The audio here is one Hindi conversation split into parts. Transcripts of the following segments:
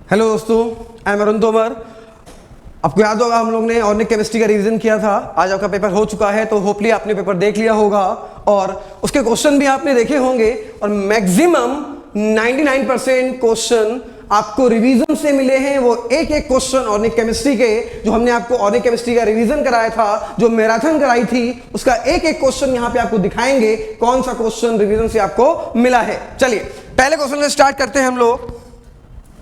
हेलो दोस्तों, आई एम अरुण तोमर। आपको याद होगा हम लोग ने ऑर्गेनिक केमिस्ट्री का रिवीजन किया था। आज आपका पेपर हो चुका है, तो होपली आपने पेपर देख लिया होगा और उसके क्वेश्चन भी आपने देखे होंगे और मैक्सिमम 99% क्वेश्चन आपको रिवीजन से मिले हैं। वो एक एक क्वेश्चन ऑर्गेनिक केमिस्ट्री के जो हमने आपको ऑर्गेनिक केमिस्ट्री का रिवीजन कराया था, जो मैराथन कराई थी, उसका एक एक क्वेश्चन यहाँ पे आपको दिखाएंगे कौन सा क्वेश्चन रिवीजन से आपको मिला है। चलिए पहले क्वेश्चन से स्टार्ट करते हैं हम लोग।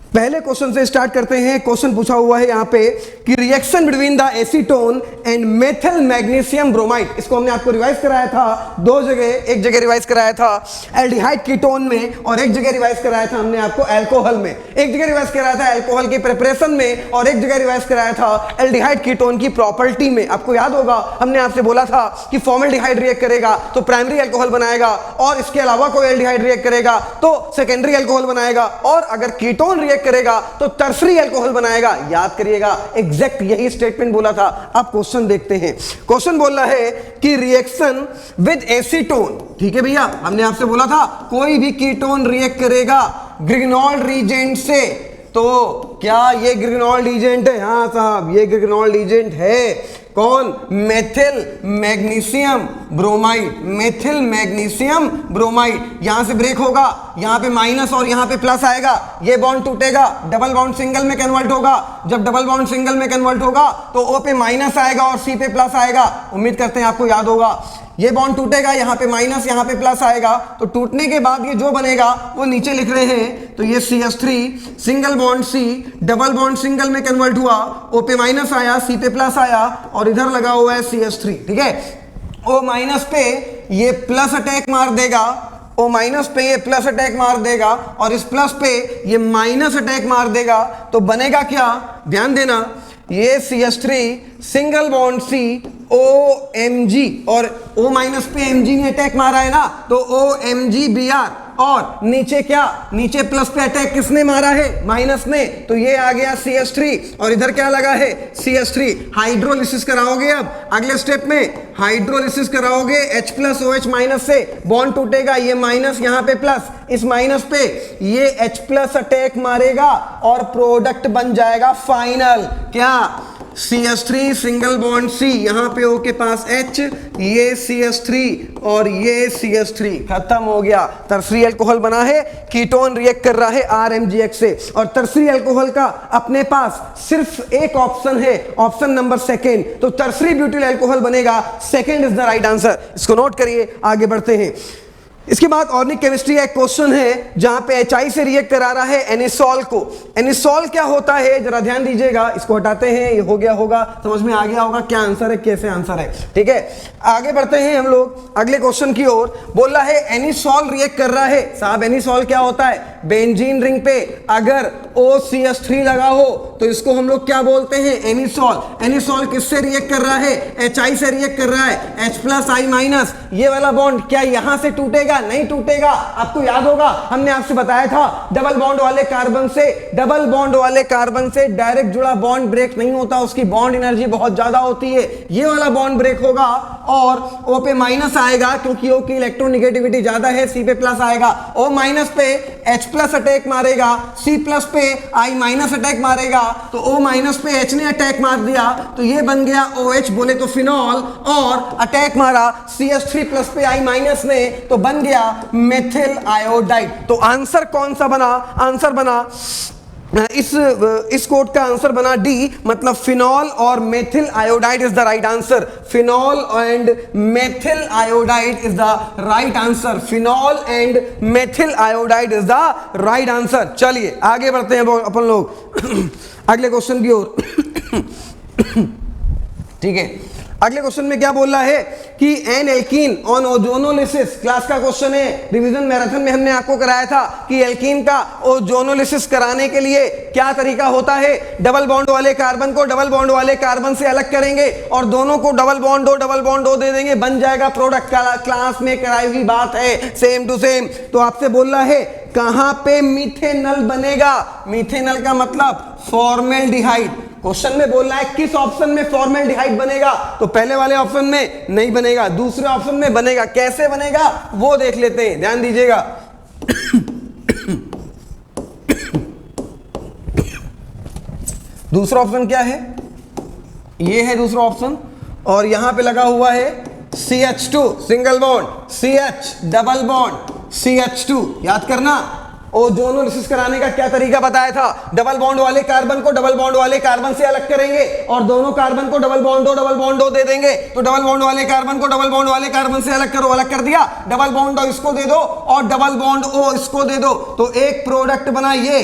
पहले क्वेश्चन से स्टार्ट करते हैं। क्वेश्चन पूछा हुआ है यहाँ पे कि reaction between the acetone and methyl magnesium bromide. इसको हमने आपको रिवाइज कराया था दो जगह, एक जगह रिवाइज कराया था एल्डिहाइड कीटोन में और एक जगह रिवाइज कराया था हमने आपको अल्कोहल में। एक जगह रिवाइज कराया था अल्कोहल की प्रिपरेशन में और एक जगह रिवाइज कराया था एल्डिहाइड कीटोन की प्रॉपर्टी में। आपको याद होगा हमने आपसे बोला था कि फॉर्मल्डिहाइड रिएक्ट करेगा तो प्राइमरी अल्कोहल बनाएगा और इसके अलावा कोई एल्डिहाइड रिएक्ट करेगा तो सेकेंडरी अल्कोहल बनाएगा और अगर कीटोन रिएक्ट करेगा तो टर्सरी अल्कोहल बनाएगा। याद करिएगा, एग्जैक्ट यही स्टेटमेंट बोला था। आप क्वेश्चन देखते हैं। क्वेश्चन बोल रहा है कि रिएक्शन विद एसीटोन, ठीक है भैया, हमने आपसे बोला था कोई भी कीटोन रिएक्ट करेगा ग्रिग्नॉल रीजेंट से, तो क्या ये ग्रिग्नॉल रीजेंट है? हाँ साहब, ये ग्रिग्नॉल रीजेंट है। कौन? Methyl magnesium bromide. Methyl magnesium bromide. यहां से ब्रेक होगा, यहां पे माइनस और यहां पे प्लस आएगा, ये बॉन्ड टूटेगा, डबल बॉन्ड सिंगल में कन्वर्ट होगा। जब डबल बॉन्ड सिंगल में कन्वर्ट होगा तो O पे माइनस आएगा और C पे प्लस आएगा। उम्मीद करते हैं आपको याद होगा। ये बॉन्ड टूटेगा, यहाँ पे माइनस यहाँ पे प्लस आएगा, तो टूटने के बाद ये जो बनेगा वो नीचे लिख रहे हैं। तो ये CH3 single bond C double bond single में कन्वर्ट हुआ, O पे माइनस आया, C पे प्लस आया और इधर लगा हुआ है CH3, ठीक है। O माइनस पे ये प्लस अटैक मार देगा, O माइनस पे ये प्लस अटैक मार देगा और इस प्लस पे ये माइनस अटैक मार देगा। तो बनेगा क्या? ध्यान देना, ये CH3 single bond C OMG और O माइनस पे Mg ने अटैक मारा है ना, तो OMgBr और नीचे क्या? नीचे प्लस पे अटैक किसने मारा है? माइनस ने। तो ये आ गया CH3 और इधर क्या लगा है? CH3। हाइड्रोलिसिस कराओगे, अब अगले स्टेप में हाइड्रोलिसिस कराओगे H प्लस OH माइनस से, बॉन्ड टूटेगा, ये माइनस यहाँ पे प्लस, इस माइनस पे ये H प्लस अटैक मारेगा और प्रोडक्ट बन जाएगा फाइनल क्या? CH3 सिंगल बॉन्ड C, यहां पे O के पास H, ये CH3 और ये CH3, खत्म हो गया। टर्सरी अल्कोहल बना है, कीटोन रिएक्ट कर रहा है RMGX से और टर्सरी अल्कोहल का अपने पास सिर्फ एक ऑप्शन है, ऑप्शन नंबर सेकेंड। तो टर्सरी ब्यूटिल अल्कोहल बनेगा, second is the right answer. इसको नोट करिए, आगे बढ़ते हैं। इसके बाद ऑर्गेनिक केमिस्ट्री का एक क्वेश्चन है जहां पे HI से रिएक्ट करा रहा है एनिसोल को। एनिसोल क्या होता है जरा ध्यान दीजिएगा। इसको हटाते हैं, ये हो गया होगा, समझ में आ गया होगा क्या आंसर है, कैसे आंसर है, ठीक है। आगे बढ़ते हैं हम लोग अगले क्वेश्चन की ओर। बोल रहा है एनिसोल रिएक्ट कर रहा है। साहब एनिसोल क्या होता है? बेंजीन रिंग पे अगर OCH3 लगा हो तो इसको हम लोग क्या बोलते हैं? एनिसोल। एनिसोल किससे रिएक्ट कर रहा है? HI से रिएक्ट कर रहा है। H प्लस I माइनस, ये वाला बॉन्ड क्या यहां से टूटेगा? नहीं टूटेगा। आपको याद होगा हमने आपसे बताया था डबल बॉन्ड वाले कार्बन से डायरेक्ट जुड़ा बॉन्ड ब्रेक नहीं होता, उसकी बॉन्ड एनर्जी बहुत ज्यादा होती है। ये वाला बॉन्ड ब्रेक होगा और O पे माइनस आएगा क्योंकि O की इलेक्ट्रोनेगेटिविटी ज्यादा है, C पे प्लस आएगा। O माइनस पे H प्लस अटैक मारेगा, C प्लस पे I माइनस अटैक मारेगा, तो O माइनस पे H ने अटैक मार दिया, तो ये बन गया OH बोले तो फिनॉल, और अटैक मारा CH3 प्लस पे I माइनस ने, तो बन गया मेथिल आयोडाइड। तो आंसर कौन सा बना? आंसर बना इस कोड का आंसर बना डी, मतलब फिनॉल और methyl iodide is the right answer. Phenol and methyl iodide is the right answer. Phenol and methyl iodide is the right answer. चलिए आगे बढ़ते हैं अपन लोग अगले क्वेश्चन की ओर ठीक है। अगले क्वेश्चन में क्या बोल रहा है कि N alkene on ozonolysis, class का क्वेश्चन है, रिवीजन मैराथन में हमने आपको कराया था कि एल्कीन का ओजोनोलिसिस कराने के लिए क्या तरीका होता है? डबल बॉन्ड वाले कार्बन को डबल बॉन्ड वाले कार्बन से अलग करेंगे और दोनों को डबल बॉन्ड ओ दे देंगे, बन जाएगा प्रोडक्ट। क्लास में कराई हुई बात है, सेम टू सेम। तो आपसे बोल रहा है कहां पे मीथेनल बनेगा? मीथेनल का मतलब फॉर्मेल्डिहाइड। क्वेश्चन में बोल रहा है किस ऑप्शन में फॉर्मेल्डिहाइड बनेगा? तो पहले वाले ऑप्शन में नहीं बनेगा, दूसरे ऑप्शन में बनेगा। कैसे बनेगा वो देख लेते हैं, ध्यान दीजिएगा दूसरा ऑप्शन क्या है, ये है दूसरा ऑप्शन, और यहां पे लगा हुआ है CH2 single bond, CH double bond, CH2। याद करना, ओजोनोलिसिस कराने का क्या तरीका बताया था, डबल बॉन्ड वाले कार्बन को डबल बॉन्ड वाले कार्बन से अलग करेंगे और दोनों कार्बन को डबल बॉन्ड दो दे देंगे। तो डबल बॉन्ड वाले कार्बन को डबल बॉन्ड वाले कार्बन से अलग करो, अलग कर दिया, डबल बॉन्ड O इसको दे दो और डबल बॉन्ड O इसको दे दो, तो एक प्रोडक्ट बना ये,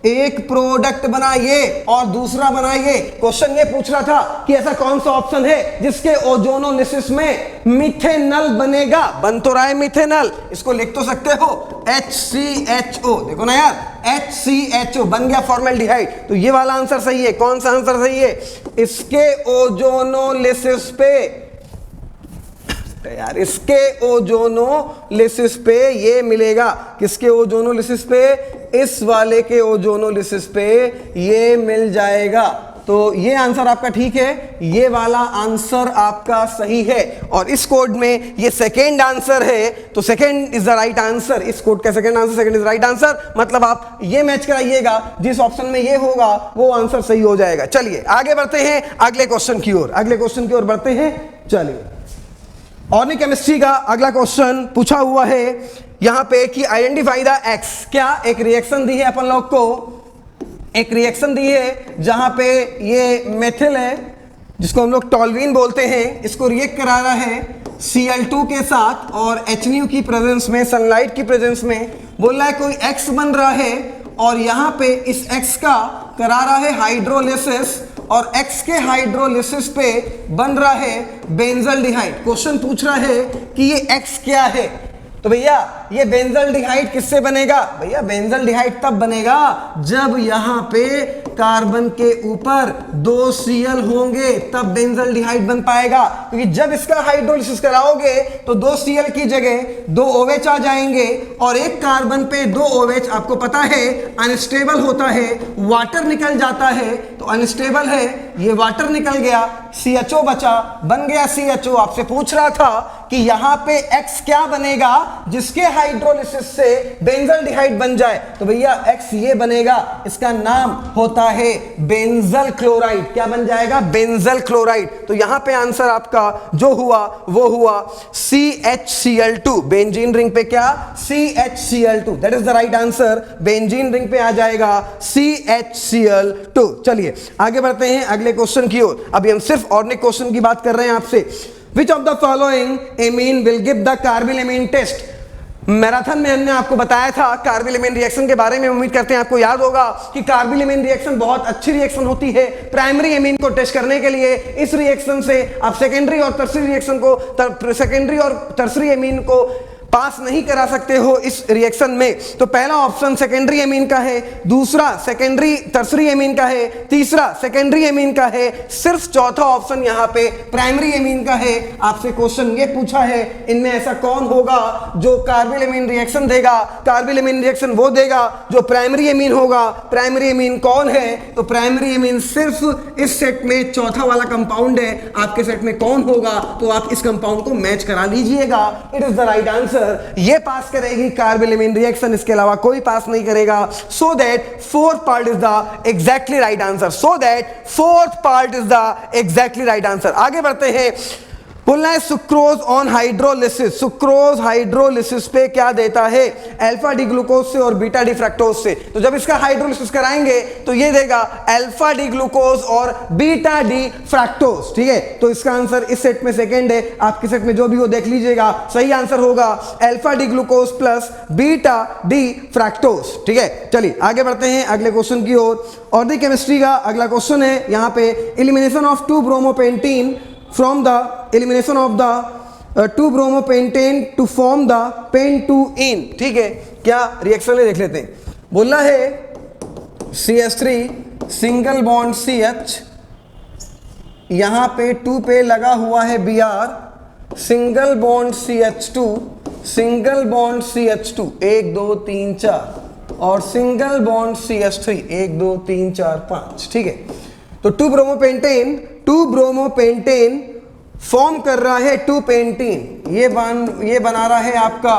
एक प्रोडक्ट बना ये और दूसरा बना ये। क्वेश्चन ये पूछ रहा था कि ऐसा कौन सा ऑप्शन है जिसके ओजोनोलिसिस में मिथेनल बनेगा। बन तो रहा है मिथेनल, इसको लिख तो सकते हो HCHO, देखो ना यार, HCHO बन गया फॉर्मेल्डिहाइड। तो ये वाला आंसर सही है। कौन सा आंसर सही है, इसके ओजोनोलिसिस पे यार, इसके ओजोनोलिसिस पे ये मिलेगा। किसके ओजोनोलिसिस पे, इस वाले के ओजोनोलिसिस पे ये मिल जाएगा। तो ये आंसर आपका ठीक है, ये वाला आंसर आपका सही है। और इस कोड में ये सेकेंड आंसर है, तो second is the right answer. इस कोड का second answer, second is right answer, मतलब आप ये मैच कराइएगा, जिस ऑप्शन में ये होगा वो आंसर सही हो जाएगा। चलिए आगे बढ़ते हैं अगले क्वेश्चन की ओर, अगले क्वेश्चन की ओर बढ़ते हैं। चलिए, ऑर्गेनिक केमिस्ट्री का अगला क्वेश्चन पूछा हुआ है यहां पे कि आइडेंटिफाई द एक्स। क्या एक रिएक्शन दी है अपन लोग को, एक रिएक्शन दी है जहां पे ये मेथिल है जिसको हम लोग टॉल्वीन बोलते हैं, इसको रिएक्ट करा रहा है Cl2 के साथ और HNu की प्रेजेंस में, सनलाइट की प्रेजेंस में। बोल रहा है कोई एक्स बन रहा है और यहां पे इस एक्स का करा रहा है हाइड्रोलिसिस और एक्स के हाइड्रोलिसिस पे बन रहा है बेंजल्डिहाइड। क्वेश्चन पूछ रहा है कि ये एक्स क्या है। तो भैया ये बेंजल्डिहाइड किससे बनेगा, भैया बेंजल्डिहाइड तब बनेगा जब यहां पे कार्बन के ऊपर 2 Cl होंगे, तब बेंजल्डिहाइड बन पाएगा। क्योंकि जब इसका हाइड्रोलिसिस कराओगे तो 2 Cl की जगह 2 OH आ जाएंगे और एक कार्बन पे 2 OH आपको पता है अनस्टेबल होता है, वाटर निकल जाता है, तो अनस्टेबल है, ये वाटर निकल गया, CHO बचा, बन गया CHO। आपसे पूछ रहा था कि यहां पे X क्या बनेगा जिसके हाइड्रोलिसिस से बेंजल्डिहाइड बन जाए। तो भैया X ये बनेगा, इसका नाम होता है बेंजल क्लोराइड। क्या बन जाएगा, बेंजल क्लोराइड। तो यहां पे आंसर आपका जो हुआ वो हुआ CHCl2। बेंजीन रिंग पे क्या, CHCl2, that is the right answer. Benzene ring पे आ जाएगा CHCl2। चलिए आगे बढ़ते हैं अगले क्वेश्चन की ओर। अभी हम सिर्फ ऑर्गेनिक क्वेश्चन की बात कर रहे हैं आपसे। Which of the following amine will give the carbylamine test. Marathon में हमने आपको बताया था कार्बिलएमीन रिएक्शन के बारे में, उम्मीद करते हैं आपको याद होगा कि कार्बिलएमीन रिएक्शन बहुत अच्छी रिएक्शन होती है प्राइमरी एमीन को टेस्ट करने के लिए। इस रिएक्शन से आप सेकेंडरी और टर्सरी रिएक्शन को, सेकेंडरी और टर्सरी एमीन को पास नहीं करा सकते हो इस रिएक्शन में। तो पहला ऑप्शन सेकेंडरी एमीन का है, दूसरा सेकेंडरी टर्सरी एमीन का है, तीसरा सेकेंडरी एमीन का है, सिर्फ चौथा ऑप्शन यहाँ पे प्राइमरी एमीन का है। आपसे क्वेश्चन ये पूछा है इनमें ऐसा कौन होगा जो कार्बिलएमीन रिएक्शन देगा। कार्बिलएमीन रिएक्शन वो देगा जो प्राइमरी एमीन होगा। प्राइमरी एमीन कौन है, तो प्राइमरी एमीन सिर्फ इस सेट में चौथा वाला कंपाउंड है। आपके सेट में कौन होगा, तो आप इस कंपाउंड को मैच करा लीजिएगा। It is the right answer. ये पास करेगी कार्बिलएमीन रिएक्शन, इसके अलावा कोई पास नहीं करेगा। So that fourth part is the exactly right answer. So that fourth part is the exactly right answer. आगे बढ़ते हैं। बोलना है sucrose on hydrolysis. Sucrose hydrolysis पे क्या देता है, अल्फा डी ग्लूकोज से और बीटा डी फ्रक्टोज से। तो जब इसका हाइड्रोलिसिस कराएंगे तो ये देगा अल्फा डी ग्लूकोज और बीटा डी फ्रक्टोज। ठीक है, तो इसका आंसर इस सेट में सेकंड है। आपके सेट में जो भी हो देख लीजिएगा, सही आंसर होगा alpha D glucose plus beta D fructose. ठीक है, चलिए आगे बढ़ते हैं अगले क्वेश्चन की ओर। ऑर्गेनिक केमिस्ट्री का अगला क्वेश्चन है यहाँ पे, elimination of two bromopentene from the elimination of the 2-bromopentane to form the pentene। ठीक है, क्या रिएक्शन है देख लेते हैं। बोलना है CH3 सिंगल बॉन्ड CH, यहां पे 2 पे लगा हुआ है Br, single bond CH2, single bond CH2 1 2 3 4 और सिंगल बॉन्ड CH3 1 2 3 4 5। ठीक है, तो 2-ब्रोमोपेंटेन फॉर्म कर रहा है 2-पेंटीन। ये बना रहा है आपका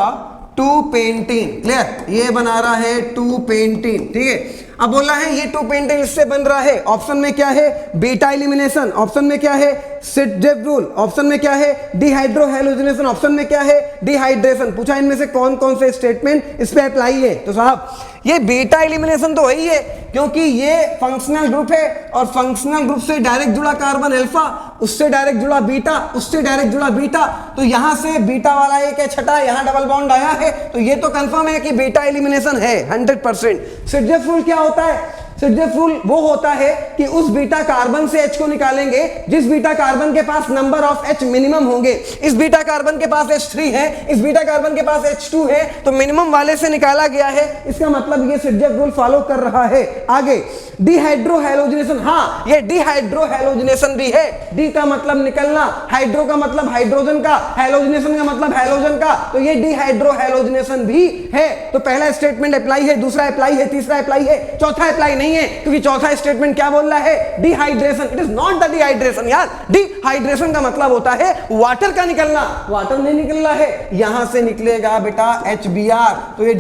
टू पेंटीन, क्लियर, ये बना रहा है टू पेंटीन, ठीक है। अब बोला है ये टू पेंटीन इससे बन रहा है, ऑप्शन में क्या है, बीटा एलिमिनेशन, ऑप्शन में क्या है, सिटजेफ रूल, ऑप्शन में क्या है, डिहाइड्रोहैलोजिनेशन, ऑप्शन में क्या है, डिहाइड्रेशन। पूछा इनमें से कौन कौन से स्टेटमेंट इस पे अप्लाई है, तो साहब ये बीटा एलिमिनेशन तो वही है, क्योंकि ये फंक्शनल ग्रुप है और फंक्शनल ग्रुप से डायरेक्ट जुड़ा कार्बन अल्फा, उससे डायरेक्ट जुड़ा बीटा, उससे डायरेक्ट जुड़ा बीटा, तो यहां से बीटा वाला एक है छठा, यहां डबल बॉन्ड आया है, तो ये तो कंफर्म है कि बीटा एलिमिनेशन है 100%। सिटजेफ रूल क्या होता है, सिटजेफ रूल वो होता है कि उस बीटा कार्बन से H को निकालेंगे जिस बीटा कार्बन के पास नंबर ऑफ H मिनिमम होंगे। इस बीटा कार्बन के पास H3 है, इस बीटा कार्बन के पास H2 है, तो मिनिमम वाले से निकाला गया है, इसका मतलब ये सिटजेफ रूल फॉलो कर रहा है। आगे डिहाइड्रोहैलोजिनेशन, हाँ ये डिहाइड्रोहैलोजिनेशन भी है, डी का मतलब निकलना, हाइड्रो का मतलब हाइड्रोजन का, हैलोजिनेशन का मतलब हैलोजन का, तो ये डिहाइड्रोहैलोजिनेशन भी है। तो पहला स्टेटमेंट अप्लाई है, दूसरा अप्लाई है, तीसरा अप्लाई है, चौथा अप्लाई नहीं है, क्योंकि चौथा स्टेटमेंट क्या बोल रहा है, dehydration. It is not the dehydration यार, डिहाइड्रेशन का मतलब होता है वाटर का निकलना, वाटर नहीं निकल रहा है, यहां से निकलेगा बेटा HBr, तो ये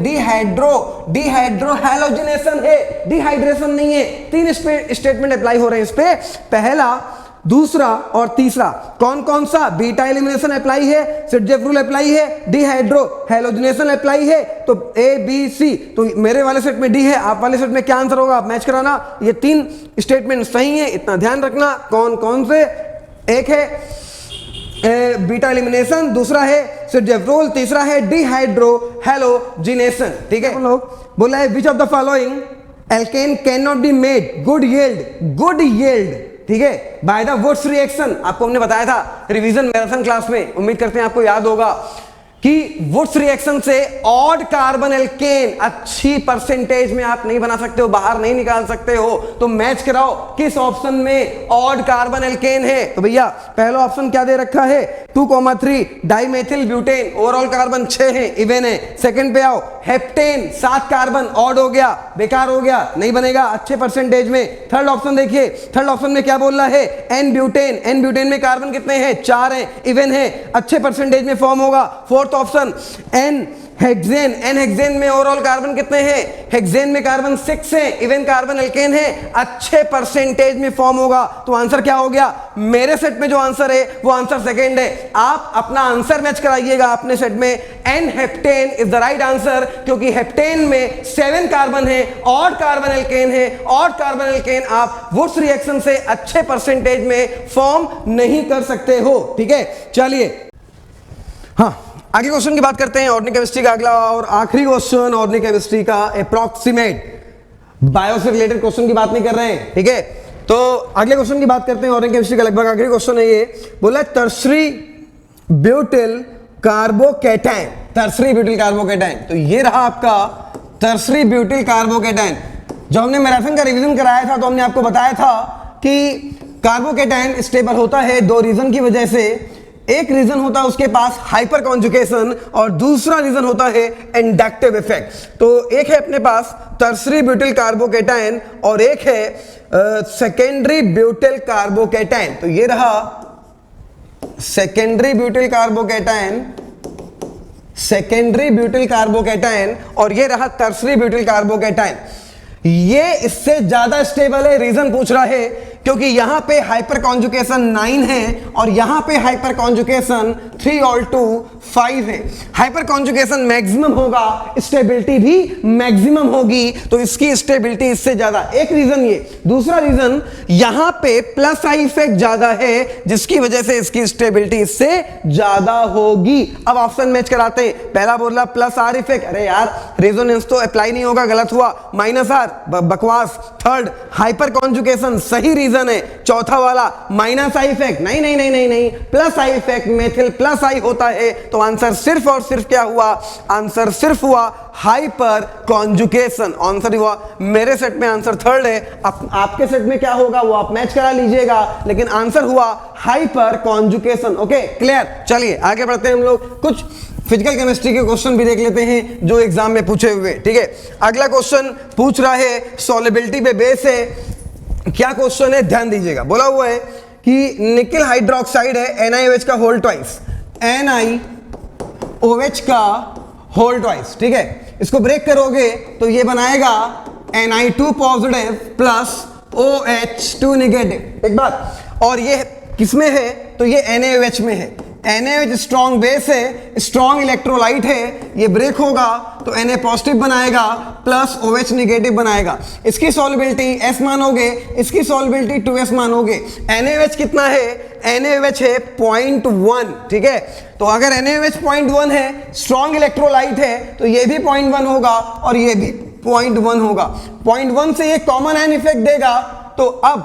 डिहाइड्रोहैलोजिनेशन है, डिहाइड्रेशन नहीं है। तीन स्टेटमेंट अप्लाई हो रहे हैं इस पे, पहला, दूसरा और तीसरा। कौन कौन सा, बीटा एलिमिनेशन अप्लाई है, सिटजेफ रूल अप्लाई है, डिहाइड्रोहैलोजिनेशन अप्लाई है, तो A B C, तो मेरे वाले सेट में D है, आप वाले सेट में क्या आंसर होगा, आप मैच कराना। ये तीन स्टेटमेंट सही है, इतना ध्यान रखना। कौन कौन से, एक है बीटा एलिमिनेशन, दूसरा है सिटजेफ रूल, तीसरा है डिहाइड्रोहैलोजिनेशन, ठीक है। लोग बोला है which of the following alkane can not be made good yield, ठीक है, बाय द वुड्स रिएक्शन। आपको हमने बताया था रिवीजन मैराथन क्लास में, उम्मीद करते हैं आपको याद होगा कि वुड्स रिएक्शन से ऑड कार्बन एल्केन अच्छी परसेंटेज में आप नहीं बना सकते हो, बाहर नहीं निकाल सकते हो, तो मैच कराओ किस ऑप्शन में ऑड कार्बन एल्केन है। तो भैया पहला ऑप्शन क्या दे रखा है, 2,3 डाइमेथिल ब्यूटेन, ओवरऑल कार्बन 6 है, इवन है। सेकंड पे आओ, हेप्टेन 7 कार्बन, ऑड हो गया, बेकार हो गया, नहीं बनेगा अच्छे परसेंटेज में। थर्ड ऑप्शन देखिए, थर्ड ऑप्शन में क्या बोल रहा है, एन ब्यूटेन में कार्बन कितने हैं, 4 हैं, इवन है, अच्छे परसेंटेज में फॉर्म होगा। फोर्थ ऑप्शन एन हेक्सेन में ओवरऑल कार्बन कितने हैं, हेक्सेन में कार्बन 6 है, इवन कार्बन एल्केन है, अच्छे परसेंटेज में फॉर्म होगा। तो आंसर क्या हो गया, मेरे सेट में जो आंसर है वो आंसर सेकंड है। आप अपना आंसर मैच कराइएगा अपने सेट में, n heptane is the right answer, क्योंकि हेप्टेन में 7 कार्बन है, ऑड कार्बन एल्केन है, ऑड कार्बन एल्केन आप वुड्स रिएक्शन से अच्छे परसेंटेज में फॉर्म नहीं कर सकते हो, ठीक है। चलिए हाँ आगे क्वेश्चन की बात करते हैं, ऑर्गेनिक केमिस्ट्री का अगला और आखिरी क्वेश्चन, ऑर्गेनिक केमिस्ट्री का अप्रॉक्सीमेट, बायो से रिलेटेड क्वेश्चन की बात नहीं कर रहे हैं, ठीक है। तो अगले क्वेश्चन की बात करते हैं, ऑर्गेनिक केमिस्ट्री का लगभग आखिरी क्वेश्चन है ये, बोला tertiary butyl carbocation, tertiary butyl carbocation, तो ये रहा आपका टर्शरी ब्यूटिल कार्बोकैटायन। जब हमने मैराथन का रिवीजन कराया था तो हमने आपको बताया था कि कार्बोकैटायन स्टेबल होता है 2 रीजन की वजह से। एक रीजन होता है उसके पास हाइपर कॉन्जुगेशन और दूसरा रीजन होता है इंडक्टिव इफेक्ट। तो एक है अपने पास टर्शरी ब्यूटिल कार्बोकैटायन और एक है सेकेंडरी ब्यूटिल कार्बोकैटायन। तो ये रहा secondary butyl carbocation, secondary butyl carbocation और ये रहा टर्शरी ब्यूटिल कार्बोकैटायन। ये इससे ज्यादा स्टेबल है, रीजन पूछ रहा है क्योंकि यहां पे हाइपर कॉन्जुगेशन 9 है और यहां पे हाइपर कॉन्जुगेशन 3 और 2 5 है। हाइपर कॉन्जुगेशन मैक्सिमम होगा, स्टेबिलिटी भी मैक्सिमम होगी, तो इसकी स्टेबिलिटी इससे ज्यादा। एक रीजन ये, दूसरा रीजन यहां पे प्लस आई इफेक्ट ज्यादा है जिसकी वजह से इसकी स्टेबिलिटी इससे ज्यादा होगी। अब ऑप्शन मैच कराते हैं, पहला बोल रहा प्लस आर इफेक्ट, अरे यार रेजोनेंस तो अप्लाई नहीं होगा, गलत हुआ, माइनस आर बकवास। थर्ड हाइपर कॉन्जुगेशन सही रीजन है। चौथा वाला माइनस आई इफेक्ट, नहीं नहीं नहीं नहीं नहीं, plus I effect, methyl plus I होता है। तो आंसर सिर्फ और सिर्फ क्या हुआ, आंसर सिर्फ हुआ हाइपर कॉन्जुगेशन। आंसर हुआ मेरे सेट में आंसर थर्ड है, आपके सेट में क्या होगा वो आप मैच करा लीजिएगा, लेकिन आंसर हुआ हाइपर कॉन्जुगेशन। Okay clear. चलिए आगे बढ़ते हैं, हम लोग कुछ फिजिकल केमिस्ट्री के क्वेश्चन भी देख लेते हैं जो एग्जाम में पूछे हुए, ठीक है। अगला क्वेश्चन पूछ रहा है सॉल्युबिलिटी पे बेस है। क्या क्वेश्चन है ध्यान दीजिएगा, बोला हुआ है कि निकल हाइड्रोक्साइड है NiOH का होल ट्वाइस, NiOH का होल ट्वाइस, ठीक है। इसको ब्रेक करोगे तो ये बनाएगा Na2 positive plus OH2 negative, एक बात। और ये किसमें है तो ये NaOH में है। NaOH स्ट्रॉन्ग बेस है, स्ट्रॉन्ग इलेक्ट्रोलाइट है, ये ब्रेक होगा तो Na पॉजिटिव बनाएगा प्लस OH नेगेटिव बनाएगा। इसकी सॉल्युबिलिटी S मानोगे, इसकी सॉल्युबिलिटी 2S मानोगे। NaOH कितना है, NaOH है 0.1, ठीक है। तो अगर NaOH 0.1 है, स्ट्रॉन्ग इलेक्ट्रोलाइट है, तो ये भी 0.1 होगा और ये भी 0.1 होगा। 0.1 से ये कॉमन आयन इफेक्ट देगा। तो अब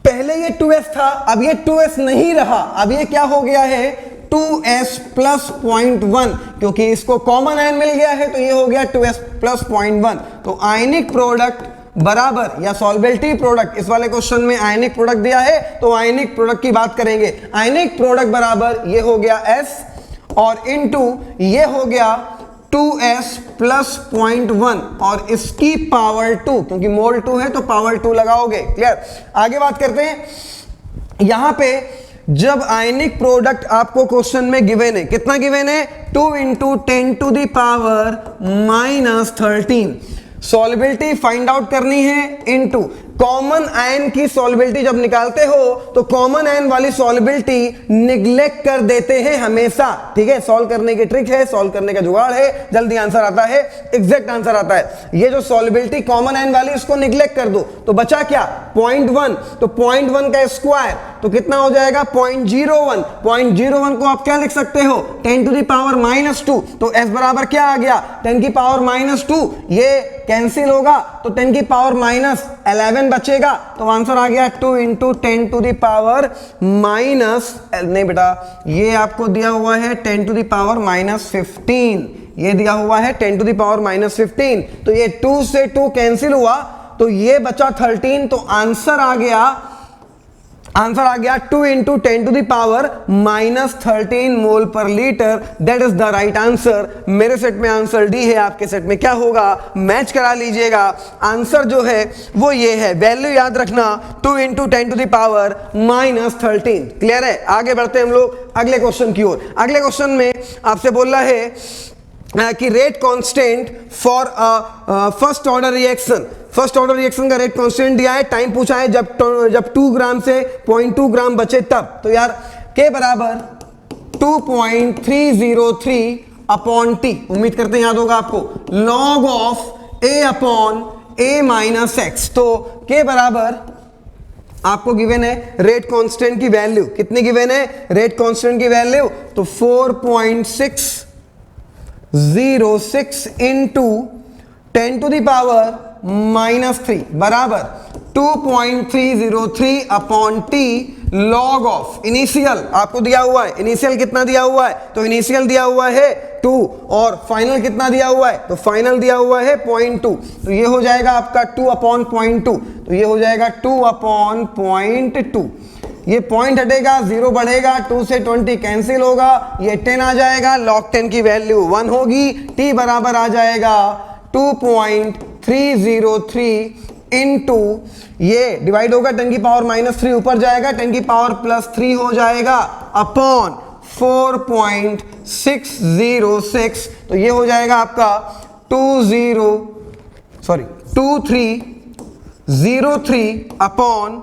पहले ये 2S था, अब ये 2S नहीं रहा, अब ये क्या हो गया है 2S प्लस 0.1, क्योंकि इसको कॉमन आयन मिल गया है तो ये हो गया 2S प्लस 0.1। तो आयनिक प्रोडक्ट बराबर या सॉल्बिलिटी प्रोडक्ट, इस वाले क्वेश्चन में आयनिक प्रोडक्ट दिया है तो आयनिक प्रोडक्ट की बात करेंगे। आयनिक प्रोडक्ट बराबर ये हो गया S और इनटू ये हो गया 2S प्लस 0.1 और इसकी पावर 2, क्योंकि मोल 2 है तो पावर 2 लगाओगे। क्लियर। आगे बात करते हैं। यहां पे जब आयनिक प्रोडक्ट आपको क्वेश्चन में गिवन है, कितना गिवन है 2 into 10 to the power -13। Solubility find out करनी है इनटू कॉमन आयन की सॉल्युबिलिटी। जब निकालते हो तो कॉमन आयन वाली सॉल्युबिलिटी निग्लेक्ट कर देते हैं हमेशा, ठीक है। सॉल्व करने की ट्रिक है, सॉल्व करने का जुगाड़ है, जल्दी आंसर आता है, एग्जैक्ट आंसर आता है। ये जो सॉल्युबिलिटी कॉमन आयन वाली इसको निग्लेक्ट कर दो तो बचा क्या 0.1, तो 0.1 का स्क्वायर तो कितना हो जाएगा 0.01। 0.01 को आप क्या लिख सकते हो 10 टू द पावर -2, तो S बराबर क्या आ गया 10 की पावर -2, ये कैंसिल होगा तो 10 की पावर -11 बचेगा। तो आंसर आ गया 2 इंटू 10 टू द पावर नहीं बेटा, ये आपको दिया हुआ है 10 टू द पावर -15, ये दिया हुआ है 10 टू द पावर -15। तो ये 2 से 2 कैंसिल हुआ तो ये बचा 13। तो आंसर आ गया 2 इंटू 10 टू द पावर -13 मोल पर litre. That is the right answer. मेरे सेट में आंसर डी है, आपके सेट में क्या होगा मैच करा लीजिएगा। आंसर जो है वो ये है, वैल्यू याद रखना 2 into 10 to the power -13। Clear है। आगे बढ़ते हैं हम लोग अगले क्वेश्चन की ओर। अगले क्वेश्चन में आपसे बोल रहा है कि rate constant for first order reaction. First order reaction का रेट कांस्टेंट दिया है, टाइम पूछा है जब 2 ग्राम से 0.2 ग्राम बचे तब। तो यार K बराबर 2.303 अपॉन T, उम्मीद करते हैं याद होगा आपको, log of A upon A minus x. तो K बराबर आपको गिवन है रेट कांस्टेंट की वैल्यू, कितनी गिवन है रेट कांस्टेंट की वैल्यू, तो 4.606 इंटू 10 टू द पावर -3 बराबर 2.303 upon T log of initial आपको दिया हुआ है। इनिशियल कितना दिया हुआ है, तो इनिशियल दिया हुआ है 2 और फाइनल कितना दिया हुआ है, तो फाइनल दिया हुआ है 0.2। तो ये हो जाएगा आपका 2 अपॉन 0.2, तो ये हो जाएगा 2 अपॉन 0.2। ये पॉइंट हटेगा, 0 बढ़ेगा, 2 से 20 कैंसिल होगा, ये 10 आ जाएगा, log 10 की वैल्यू 1 होगी। T बराबर आ जाएगा 2.303 इंटू ये डिवाइड होगा 10 की पावर -3 ऊपर जाएगा, 10 की पावर +3 हो जाएगा अपॉन 4.606। तो ये हो जाएगा आपका 2303 अपॉन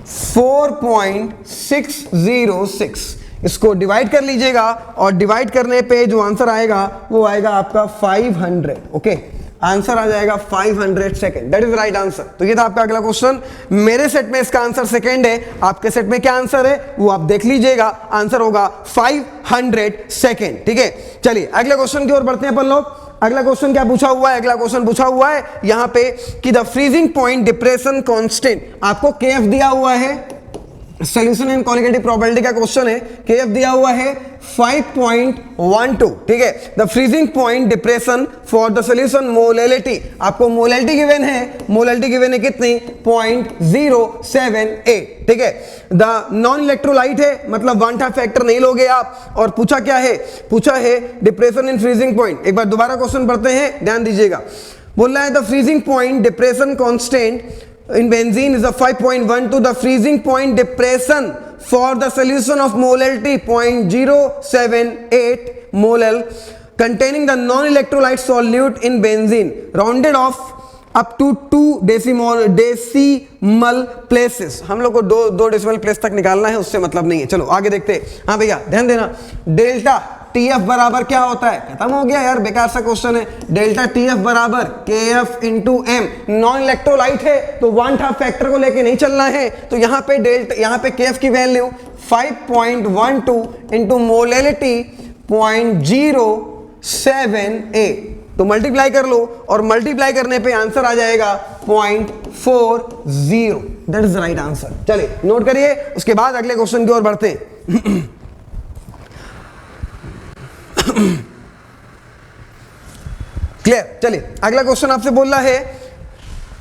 4.606। इसको डिवाइड कर लीजिएगा और डिवाइड करने पे जो आंसर आएगा वो आएगा आपका 500। ओके, आंसर आ जाएगा 500 second. That is right answer. तो ये था आपका अगला क्वेश्चन। मेरे सेट में इसका आंसर सेकेंड है, आपके सेट में क्या आंसर है वो आप देख लीजिएगा। आंसर होगा 500 सेकेंड। ठीक है, चलिए अगले क्वेश्चन की ओर बढ़ते हैं अपन लोग। अगला क्वेश्चन क्या पूछा हुआ है, अगला क्वेश्चन पूछा हुआ है यहां पे कि the freezing point depression constant, आपको केएफ दिया हुआ है, सॉल्यूशन एंड कोलिगेटिव प्रोबेबिलिटी का क्वेश्चन है, केएफ दिया हुआ है 5.12। ठीक है, the freezing point depression for the solution molality, आपको मोलैलिटी गिवन है, मोलैलिटी गिवन है कितनी 0.078। ठीक है, द नॉन इलेक्ट्रोलाइट है, मतलब वन टाइम फैक्टर नहीं लोगे आप। और पूछा क्या है, पूछा है डिप्रेशन इन फ्रीजिंग पॉइंट। एक बार दोबारा क्वेश्चन पढ़ते हैं, ध्यान दीजिएगा। बोल रहा है the freezing point depression constant in benzene is a 5.12, the freezing point depression for the solution of molality 0.078 molal containing the non-electrolyte solute in benzene rounded off up to 2 decimal places। हम लोग को दो डेसिमल प्लेस तक निकालना है, उससे मतलब नहीं है। चलो आगे देखते हैं। हाँ भैया ध्यान देना, डेल्टा TF बराबर क्या होता है? खत्म हो गया यार, बेकार सा क्वेश्चन है। डेल्टा TF बराबर KF into m, non electrolyte है तो 1/2 फैक्टर को लेके नहीं चलना है। तो यहाँ पे डेल्टा, यहाँ पे KF की वैल्यू 5.12 इंटू मोलेलिटी 0.07a, तो मल्टीप्लाई कर लो और मल्टीप्लाई करने पे आंसर आ जाएगा 0.40। That is the right answer. चलिए नोट करिए, उसके बाद अगले क्वेश्चन की ओर बढ़ते हैं। क्लियर? चलिए अगला क्वेश्चन आपसे बोल रहा है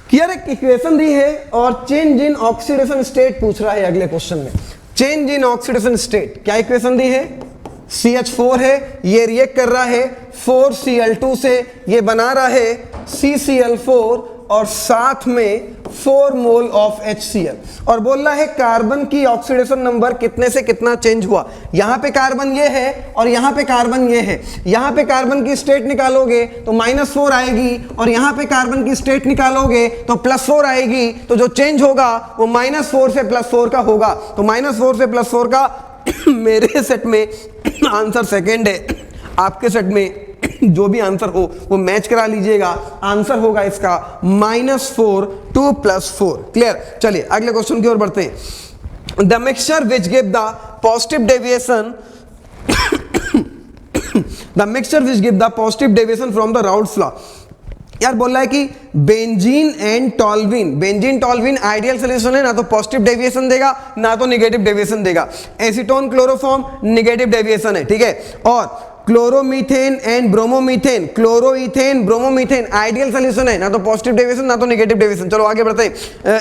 कि यार एक इक्वेशन दी है और चेंज इन ऑक्सीडेशन स्टेट पूछ रहा है अगले क्वेश्चन में। चेंज इन ऑक्सीडेशन स्टेट, क्या इक्वेशन दी है? CH4 है, ये रिएक्ट कर रहा है 4Cl2 से, ये बना रहा है CCl4 और साथ में 4 मोल ऑफ HCl, और बोल रहा है कार्बन की ऑक्सीडेशन नंबर कितने से कितना चेंज हुआ। यहां पे कार्बन ये है और यहां पे कार्बन ये है। यहां पे कार्बन की स्टेट निकालोगे तो -4 आएगी और यहां पे कार्बन की स्टेट निकालोगे तो +4 आएगी। तो जो चेंज होगा वो -4 से +4 का होगा। तो -4 से +4 का मेरे सेट में आंसर सेकंड है, आपके सेट में जो भी आंसर हो वो मैच करा लीजिएगा। आंसर होगा इसका -4 2 + 4। क्लियर? चलिए अगले क्वेश्चन की ओर बढ़ते हैं। The mixture which give the positive deviation the mixture which give the positive deviation from the Raoult's law. यार बोल रहा है कि benzene and toluene, benzene toluene ideal solution है, ना तो पॉजिटिव डेविएशन देगा ना तो नेगेटिव डेविएशन देगा। एसीटोन क्लोरोफॉर्म नेगेटिव डेविएशन है, ठीक है। और chloromethane and bromomethane, chloroethane bromomethane ideal solution है, ना तो पॉजिटिव डेविएशन ना तो नेगेटिव डेविएशन। चलो आगे बढ़ते हैं।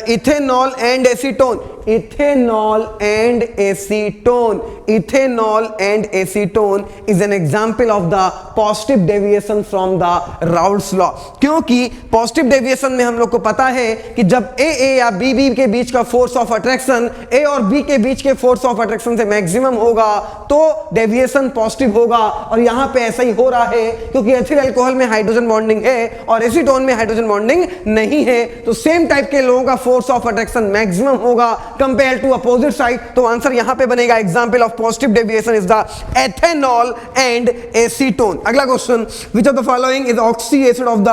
Ethanol and acetone, ethanol and acetone, ethanol and acetone is an example of the positive deviation from the Raoult's law. क्योंकि पॉजिटिव डेविएशन में हम लोग को पता है कि जब ए या बी के बीच का फोर्स ऑफ अट्रैक्शन ए और बी के बीच के फोर्स ऑफ अट्रैक्शन से मैक्सिमम होगा तो डेविएशन पॉजिटिव होगा। और यहां पे ऐसा ही हो रहा है क्योंकि एथिल अल्कोहल में हाइड्रोजन बॉन्डिंग है और एसीटोन में हाइड्रोजन बॉन्डिंग नहीं है, तो सेम टाइप के लोगों का फोर्स ऑफ अट्रैक्शन मैक्सिमम होगा कंपेयर टू अपोजिट साइड। तो आंसर यहां पे बनेगा example of positive deviation is the ethanol and acetone. अगला question, which of the following is oxy acid of the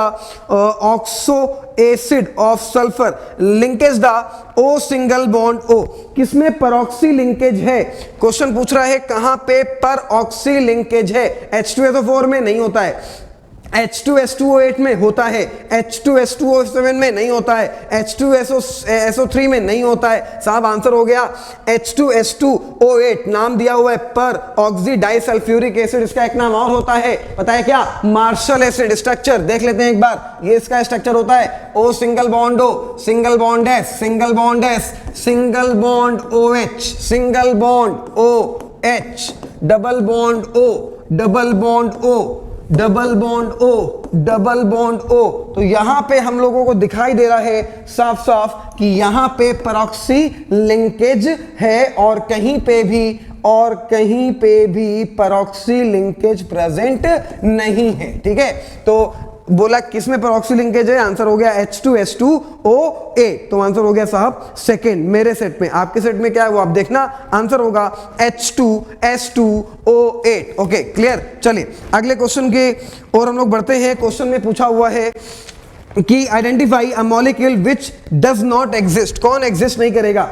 oxo acid of sulphur linkage the O single bond O, किसमें परऑक्सी लिंकेज है? क्वेश्चन पूछ रहा है कहां पे परऑक्सी लिंकेज है। H2SO4 में नहीं होता है, H2S2O8 में होता है, H2S2O7 में नहीं होता है, H2SO3 में नहीं होता है। साहब आंसर हो गया H2S2O8, नाम दिया हुआ है पर ऑक्सी डाइसल्फ्यूरिक एसिड, इसका एक नाम और होता है, पता है क्या? Martial acid. स्ट्रक्चर देख लेते हैं एक बार, ये इसका स्ट्रक्चर होता है O single bond O, single bond S, single bond S, single bond OH, single bond OH, double bond O, double bond O, double bond O, double bond O। तो यहां पे हम लोगों को दिखाई दे रहा है साफ साफ कि यहां पे परऑक्सी लिंकेज है और कहीं पे भी परऑक्सी लिंकेज प्रेजेंट नहीं है, ठीक है। तो बोला किसमें परऑक्सी लिंकेज है, आंसर हो गया H2S2O8, तो आंसर हो गया साहब सेकंड मेरे सेट में। आपके सेट में क्या है वो आप देखना, आंसर होगा H2S2O8। Okay clear? चलिए अगले क्वेश्चन के और हम लोग बढ़ते हैं। क्वेश्चन में पूछा हुआ है कि identify a molecule which does not exist, कौन एग्जिस्ट नहीं करेगा?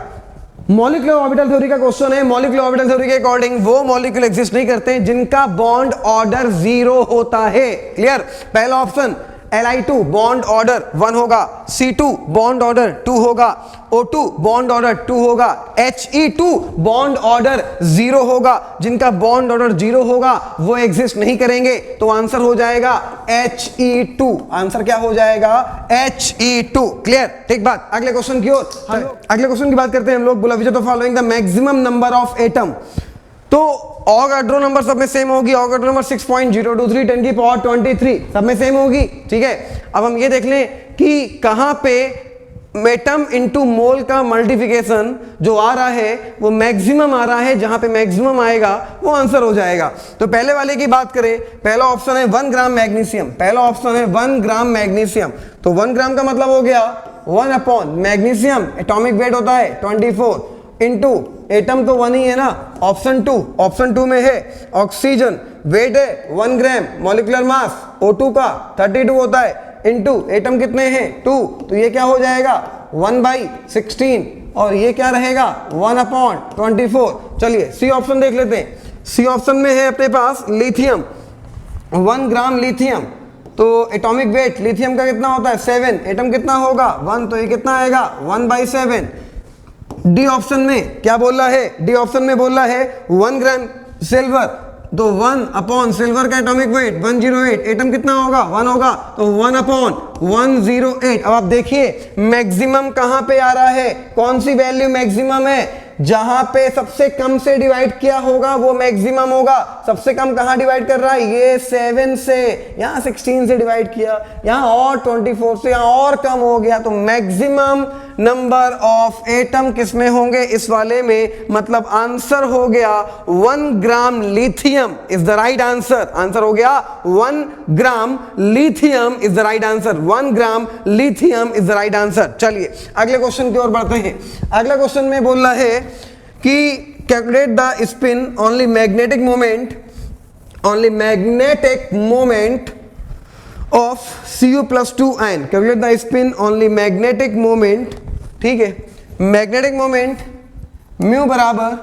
मॉलिक्यूलर ऑर्बिटल थ्योरी का क्वेश्चन है। मॉलिक्यूलर ऑर्बिटल थ्योरी के अकॉर्डिंग वो मॉलिक्यूल एग्जिस्ट नहीं करते हैं जिनका बॉन्ड ऑर्डर 0 होता है। क्लियर? पहला ऑप्शन Li2 बॉन्ड ऑर्डर 1 होगा, C2 बॉन्ड ऑर्डर 2 होगा, O2 बॉन्ड ऑर्डर 2 होगा, He2 बॉन्ड ऑर्डर 0 होगा। जिनका बॉन्ड ऑर्डर 0 होगा वो एग्जिस्ट नहीं करेंगे, तो आंसर हो जाएगा He2। आंसर क्या हो जाएगा? He2। क्लियर? ठीक बात। अगले क्वेश्चन की ओर, अगले क्वेश्चन की बात करते हैं हम लोग। बोला विच of the following the maximum number of atom, तो ऑगाड्रो नंबर सब में सेम होगी। ऑगाड्रो नंबर 6.023 10 की पावर 23 सब में सेम होगी, ठीक है। अब हम ये देख लें कि कहां पे एटम इनटू मोल का मल्टीप्लिकेशन जो आ रहा है वो मैक्सिमम आ रहा है, जहां पे मैक्सिमम आएगा वो आंसर हो जाएगा। तो पहले वाले की बात करें, पहला ऑप्शन है 1 ग्राम मैग्नीशियम, पहला ऑप्शन है 1 ग्राम मैग्नीशियम। तो 1 ग्राम का मतलब हो गया 1 अपॉन मैग्नीशियम, एटॉमिक वेट होता है 24 इंटू एटम तो 1 ही है ना, ऑप्शन 2 में है ऑक्सीजन, वेट है 1 ग्राम, मॉलिक्यूलर मास O2 का 32 होता है, इंटू एटम कितने हैं 2, तो ये क्या हो जाएगा 1/16 और ये क्या रहेगा 1/24। चलिए सी ऑप्शन देख लेते हैं। सी ऑप्शन में है अपने पास लिथियम, 1 ग्राम लिथियम, तो एटॉमिक वेट लिथियम का कितना होता है 7, एटम कितना होगा 1, तो ये कितना आएगा 1/7। डी ऑप्शन में क्या बोल रहा है, डी ऑप्शन में बोल रहा है 1 ग्राम सिल्वर, तो 1 अपॉन सिल्वर का एटॉमिक वेट 108, एटम कितना होगा 1 होगा, तो 1/108। अब आप देखिए मैक्सिमम कहां पे आ रहा है, कौन सी वैल्यू मैक्सिमम है, जहां पे सबसे कम से डिवाइड किया होगा वो मैक्सिमम होगा। सबसे कम कहां डिवाइड कर रहा है, ये 7 से, यहां 16 से डिवाइड किया, यहां और 24 से, यहां और कम हो गया, तो मैक्सिमम नंबर ऑफ एटम किसमें होंगे इस वाले में, मतलब आंसर हो गया 1 gram lithium is the right answer. Answer हो गया 1 gram lithium is the right answer, 1 gram lithium is the right answer. चलिए अगले क्वेश्चन की ओर बढ़ते हैं। अगला क्वेश्चन में बोल रहा है कि calculate the spin only magnetic moment of Cu+2 ion, calculate the spin only magnetic moment, ठीक है, मैग्नेटिक मोमेंट म्यू बराबर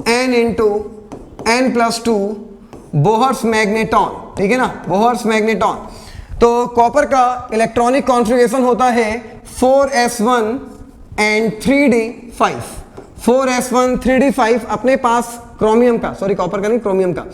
√n into n+2 Bohr's magneton, ठीक है ना, बोहर्स मैग्नेटॉन। तो कॉपर का इलेक्ट्रॉनिक कॉन्फ़िगरेशन होता है 4s1 and 3d5, 4s1 3d5। अपने पास क्रोमियम का, सॉरी कॉपर का नहीं, क्रोमियम का,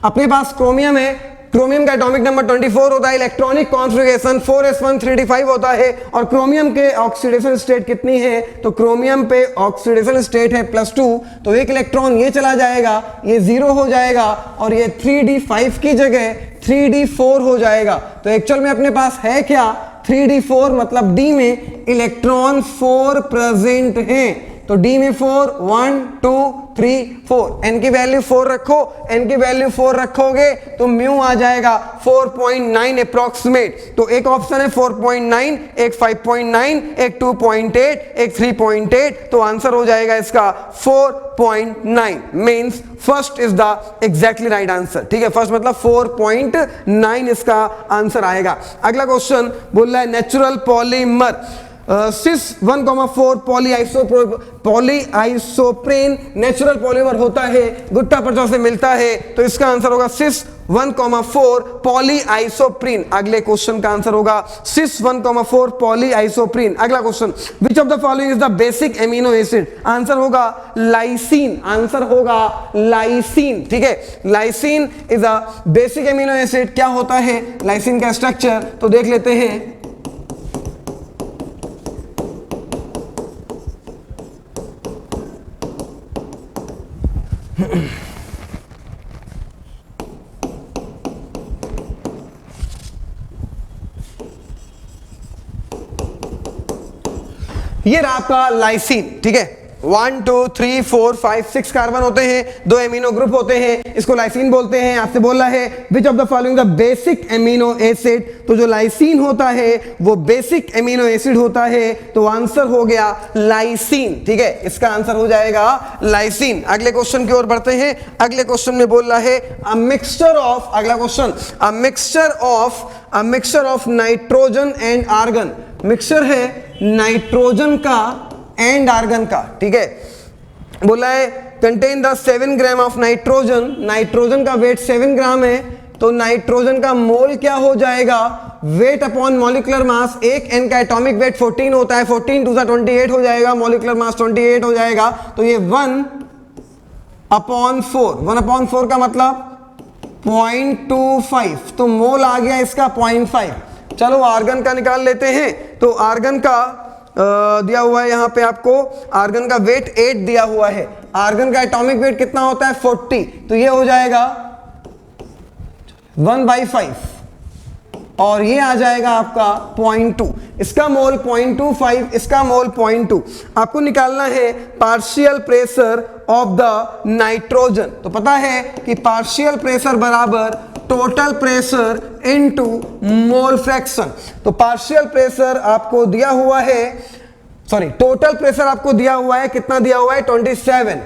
अपने पास क्रोमियम है, क्रोमियम का एटॉमिक नंबर 24 होता है, इलेक्ट्रॉनिक कॉन्फ़िगरेशन 4s1 3d5 होता है, और क्रोमियम के ऑक्सीडेशन स्टेट कितनी है, तो क्रोमियम पे ऑक्सीडेशन स्टेट है +2, तो एक इलेक्ट्रॉन ये चला जाएगा, ये 0 हो जाएगा, और ये 3d5 की जगह 3d4 हो जाएगा। तो एक्चुअल में अपने पास है क्या 3d4, मतलब d में इलेक्ट्रॉन 4 प्रेजेंट हैं, तो d में 4, 1 2 3 4, n की वैल्यू 4 रखो, n की वैल्यू 4 रखोगे तो म्यू आ जाएगा 4.9 अप्रोक्सीमेट। तो एक ऑप्शन है 4.9, एक 5.9, एक 2.8, एक 3.8, तो आंसर हो जाएगा इसका 4.9, means first is the exactly right answer, ठीक है, फर्स्ट मतलब 4.9 इसका आंसर आएगा। अगला क्वेश्चन बोल रहा है नेचुरल पॉलीमर सिस 1,4 पॉलीआइसोप्रेन नेचुरल पॉलीमर होता है, गुट्टा पर्चा से मिलता है, तो इसका आंसर होगा सिस 1,4 पॉलीआइसोप्रीन। अगले क्वेश्चन का आंसर होगा सिस 1,4 पॉलीआइसोप्रीन। अगला question, which of the following is the basic amino acid, answer होगा लाइसिन, आंसर होगा लाइसिन, ठीक है, lysine is a basic amino acid. क्या होता है लाइसिन का स्ट्रक्चर, तो देख लेते हैं। ये रहा आपका लाइसिन, ठीक है, 1 2 3 4 5 6 कार्बन होते हैं, 2 एमिनो ग्रुप होते हैं, इसको लाइसिन बोलते हैं। आपसे बोला है which of the following the basic amino acid, तो जो लाइसिन होता है वो बेसिक एमिनो एसिड होता है, तो आंसर हो गया लाइसिन, ठीक है, इसका आंसर हो जाएगा लाइसिन। अगले क्वेश्चन की ओर बढ़ते हैं। अगले क्वेश्चन में बोल रहा है अ मिक्सचर ऑफ, अगला question, a mixture of nitrogen and argon, mixture है नाइट्रोजन का एंड आर्गन का, ठीक है, बोला है contain the 7 gram of nitrogen, nitrogen का वेट 7 ग्राम है, तो नाइट्रोजन का मोल क्या हो जाएगा, वेट अपॉन मॉलिक्यूलर मास, एक n का एटॉमिक वेट 14 होता है, 14 2 28 हो जाएगा, मॉलिक्यूलर मास 28 हो जाएगा, तो ये 1/4, 1/4 का मतलब 0.25, तो मोल आ गया इसका 0.5। चलो आर्गन का निकाल लेते हैं। तो आर्गन का दिया हुआ है यहाँ पे आपको, आर्गन का वेट 8 दिया हुआ है, आर्गन का एटॉमिक वेट कितना होता है 40, तो ये हो जाएगा 1/5 और ये आ जाएगा आपका 0.2। इसका मोल 0.25, इसका मोल 0.2। आपको निकालना है partial pressure of the nitrogen. तो पता है कि पार्शियल प्रेशर बराबर total pressure into mole fraction. तो पार्शियल प्रेशर आपको दिया हुआ है, सॉरी टोटल प्रेशर आपको दिया हुआ है, कितना दिया हुआ है 27,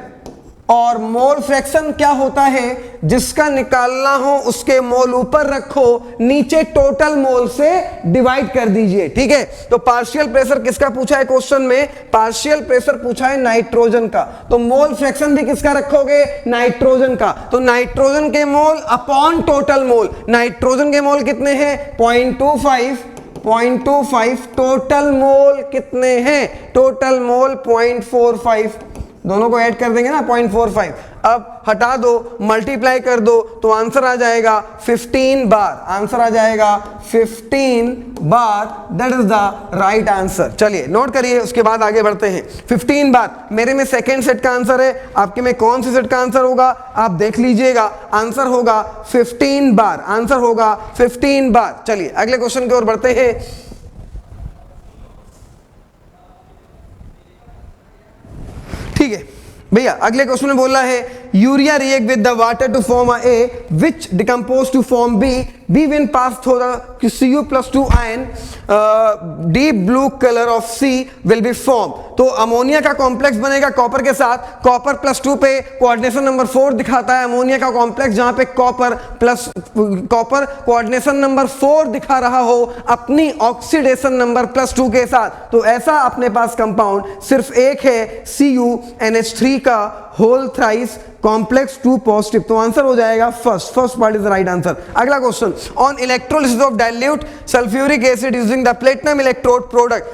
और मोल फ्रैक्शन क्या होता है, जिसका निकालना हो उसके मोल ऊपर रखो, नीचे टोटल मोल से डिवाइड कर दीजिए। ठीक है, तो पार्शियल प्रेशर किसका पूछा है क्वेश्चन में, पार्शियल प्रेशर पूछा है नाइट्रोजन का, तो मोल फ्रैक्शन भी किसका रखोगे, नाइट्रोजन का। तो नाइट्रोजन के mole upon total mole, nitrogen के मोल कितने हैं 0.25, टोटल मोल कितने हैं, टोटल मोल 0.45, दोनों को ऐड कर देंगे ना 0.45। अब हटा दो, मल्टीप्लाई कर दो, तो आंसर आ जाएगा 15 बार, आंसर आ जाएगा 15 बार, that is the right answer. चलिए नोट करिए, उसके बाद आगे बढ़ते हैं। 15 बार मेरे में सेकेंड सेट का आंसर है, आपके में कौन सी सेट का आंसर होगा आप देख लीजिएगा, आंसर होगा 15 बार, आंसर होगा 15 बार। चलिए अगले क्वेश्चन की ओर बढ़ते हैं। ठीक है भैया, अगले क्वेश्चन में बोला है urea react with the water to form a A which decompose to form B, B when pass through the Cu+2 ion, deep blue colour of C will be form. तो अमोनिया का कॉम्प्लेक्स बनेगा कॉपर के साथ, कॉपर +2 पे कोऑर्डिनेशन नंबर 4 दिखाता है अमोनिया का कॉम्प्लेक्स, जहां पे कॉपर कोऑर्डिनेशन नंबर 4 दिखा रहा हो अपनी ऑक्सीडेशन नंबर +2 के साथ। तो ऐसा अपने पास कंपाउंड सिर्फ एक है, CuNH3 का होल थ्राइस कॉम्प्लेक्स 2 पॉजिटिव। तो आंसर हो जाएगा first part is the right answer. अगला question, on electrolysis of dilute sulphuric acid using the platinum electrode product,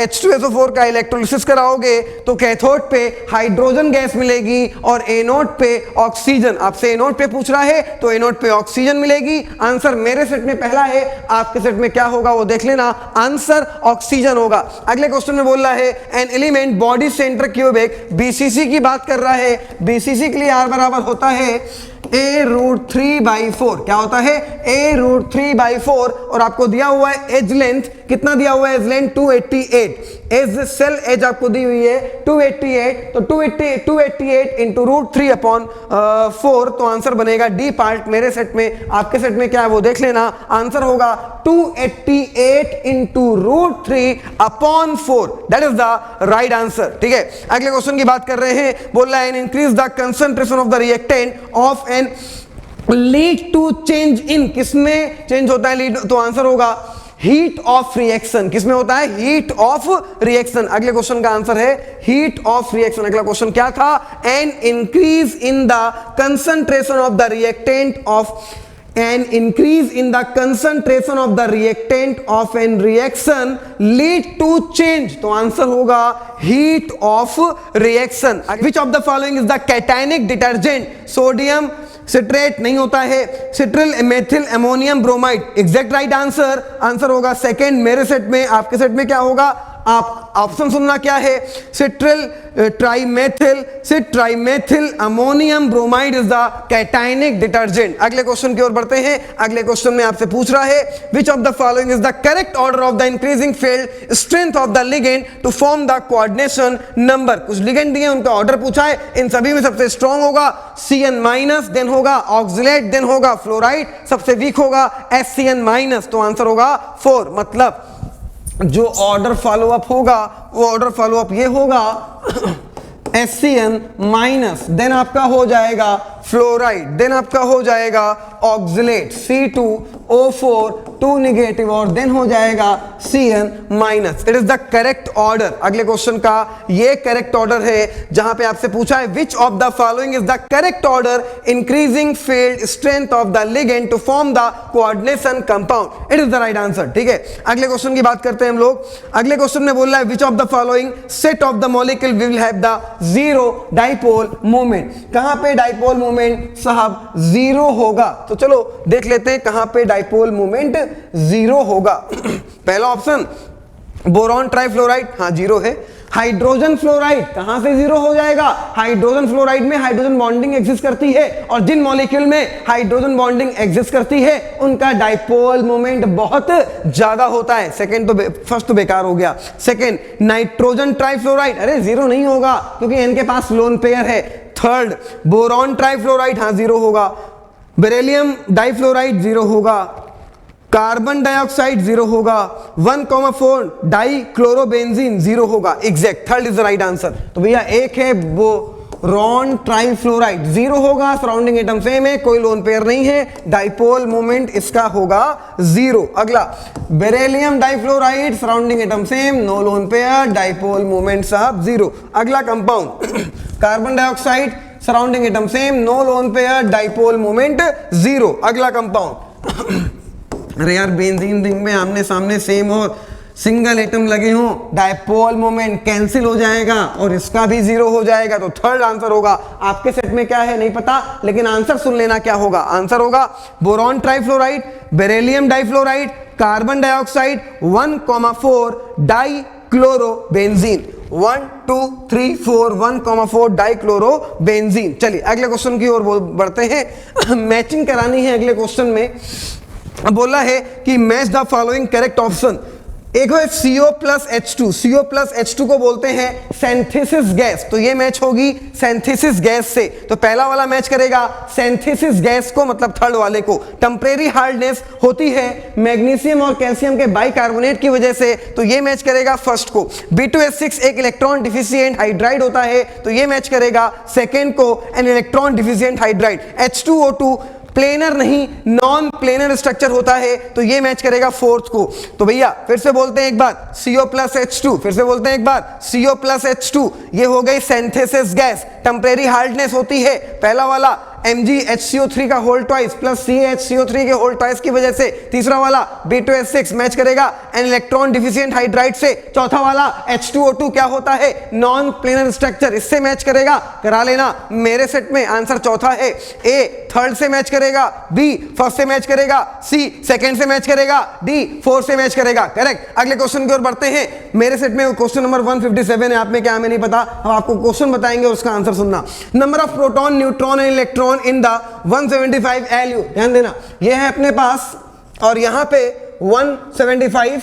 H2SO4 का इलेक्ट्रोलिसिस कराओगे तो कैथोड पे हाइड्रोजन गैस मिलेगी और एनोड पे ऑक्सीजन। आपसे एनोड पे पूछ रहा है तो एनोड पे ऑक्सीजन मिलेगी। आंसर मेरे सेट में पहला है, आपके सेट में क्या होगा वो देख लेना, आंसर ऑक्सीजन होगा। अगले क्वेश्चन में बोल रहा है an element body centre cubic, BCC की बात कर रहा है, BCC के लिए R बराबर होता है A√3/4। क्या होता है A√3/4, और आपको दिया हुआ है एज लेंथ, कितना दिया हुआ है edge length 288, edge cell edge आपको दी हुई है 288, तो 288 इंटू √3/4, तो आंसर बनेगा डी पार्ट मेरे सेट में। आपके सेट में क्या है वो देख लेना, आंसर होगा 288 into √3/4, that is the right answer. ठीक है, अगले क्वेश्चन की बात कर रहे हैं, बोल रहा है increase the concentration of the reactant of N lead to change in, किसमें चेंज होता है लीड, तो आंसर होगा हीट ऑफ रिएक्शन। किसमें होता है, हीट ऑफ रिएक्शन। अगले क्वेश्चन का आंसर है हीट ऑफ रिएक्शन। अगला क्वेश्चन क्या था, an increase in the concentration of the reactant of an increase in the concentration of the reactant of an reaction lead to change, तो आंसर होगा heat of reaction। which of the following is the cationic detergent, sodium citrate नहीं होता है, cetyl methyl ammonium bromide, exact right answer, answer होगा सेकेंड मेरे सेट में। आपके सेट में क्या होगा, आप ऑप्शन सुनना क्या है, cetyl trimethyl ammonium bromide is the cationic detergent. अगले क्वेश्चन की ओर बढ़ते हैं। अगले क्वेश्चन में आपसे पूछ रहा है which of the following is the correct order of the increasing field strength of the ligand to form the coordination number. कुछ लिगेंड दिए, उनका ऑर्डर पूछा है, इन सभी में सबसे स्ट्रॉन्ग होगा Cn-, देन होगा ऑक्सिलेट, देन होगा फ्लोराइड, सबसे वीक होगा SCN-, तो आंसर होगा 4। मतलब जो ऑर्डर फॉलोअप होगा वो ऑर्डर फॉलोअप ये होगा SCN-, देन आपका हो जाएगा फ्लोराइड, देन आपका हो जाएगा ऑक्सिलेट C2O4 2 नेगेटिव, और देन हो जाएगा Cn-। It is the correct order. अगले क्वेश्चन का ये करेक्ट ऑर्डर है, जहां पे आपसे पूछा है which of the following is the correct order increasing field strength of the ligand to form the coordination compound, it is the right answer. ठीक है, अगले क्वेश्चन की बात करते हैं हम लोग। अगले क्वेश्चन में बोल रहा है which of the following set of the molecule will have the zero dipole moment. कहां पे डाइपोल मोमेंट साहब जीरो होगा, तो चलो देख लेते हैं कहां पे डाइपोल मोमेंट जीरो होगा। पहला ऑप्शन बोरॉन ट्राइफ्लोराइड, हाँ जीरो है। हाइड्रोजन फ्लोराइड कहां से जीरो हो जाएगा? हाइड्रोजन फ्लोराइड में हाइड्रोजन बॉन्डिंग एग्जिस्ट करती है और जिन मॉलिक्यूल में हाइड्रोजन बॉन्डिंग एग्जिस्ट करती है उनका डाइपोल मोमेंट बहुत ज्यादा होता है। सेकंड तो फर्स्ट तो बेकार हो गया। सेकंड, नाइट्रोजन ट्राइफ्लोराइड, अरे जीरो नहीं होगा क्योंकि इनके पास लोन पेयर है। थर्ड, बोरॉन ट्राइफ्लोराइड, हाँ जीरो होगा। बेरिलियम डाइफ्लोराइड जीरो होगा। कार्बन डाइऑक्साइड जीरो होगा। 1,4 डाई क्लोरोबेंजीन जीरो होगा। Exact, third is the right answer. तो भैया एक है बोरॉन ट्राइफ्लोराइड, जीरो होगा, सराउंडिंग एटम सेम है, कोई लोन पेयर नहीं है, डाइपोल मोमेंट इसका होगा जीरो। अगला, beryllium difluoride, surrounding atom same, no lone pair, dipole moment साहब जीरो। अगला compound carbon dioxide, surrounding atom same, no lone pair, dipole moment zero. अगला कंपाउंड, अरे यार बेंजीन रिंग में आमने सामने सेम और सिंगल एटम लगे हों, डाइपोल मोमेंट कैंसिल हो जाएगा और इसका भी जीरो हो जाएगा। तो थर्ड आंसर होगा। आपके सेट में क्या है नहीं पता, लेकिन आंसर सुन लेना क्या होगा। आंसर होगा boron trifluoride, beryllium difluoride, carbon dioxide, 1,4 di chlorobenzene. 1 2 3 4 1,4 di chlorobenzene. चलिए अगले क्वेश्चन की ओर बढ़ते हैं। मैचिंग करानी है अगले क्वेश्चन में। बोला है कि match the following correct option. एक है CO plus H2, CO plus H2 को बोलते हैं सिंथेसिस गैस, तो ये मैच होगी सिंथेसिस गैस से। तो पहला वाला मैच करेगा सिंथेसिस गैस को, मतलब थर्ड वाले को। टेम्परेरी हार्डनेस होती है मैग्नीशियम और कैल्शियम के बाइकार्बोनेट की वजह से, तो ये मैच करेगा फर्स्ट को। B2H6 एक इलेक्ट्रॉन डिफिशिएंट हाइड्राइड होता है, तो ये मैच करेगा सेकेंड को, an electron deficient hydride. H2O2 planar नहीं नॉन प्लेनर स्ट्रक्चर होता है, तो ये मैच करेगा फोर्थ को। तो भैया फिर से बोलते हैं एक बार, CO प्लस H2, फिर से बोलते हैं एक बार, CO प्लस H2, ये हो गई सिंथेसिस गैस। टेम्परेरी हार्डनेस होती है पहला वाला MgHCO3 का होल ट्वाइस प्लस CaHCO3 के होल ट्वाइस की वजह से। तीसरा वाला B2H6 मैच करेगा एन इलेक्ट्रॉन डिफिशिएंट हाइड्राइड से। चौथा वाला H2O2 क्या होता है? नॉन प्लेनर स्ट्रक्चर, इससे मैच करेगा। करा लेना, मेरे सेट में आंसर चौथा है। A थर्ड से मैच करेगा, B फर्स्ट से मैच करेगा, C सेकंड से मैच करेगा, D फोर्थ से मैच करेगा। करेक्ट। अगले क्वेश्चन की ओर बढ़ते हैं। मेरे सेट में क्वेश्चन नंबर 157 है, आप में क्या हमें नहीं पता, हम आपको क्वेश्चन बताएंगे और उसका आंसर सुनना। Number of proton, neutron and electron in the 175 LU, ध्यान देना, ये है अपने पास और यहां पे 175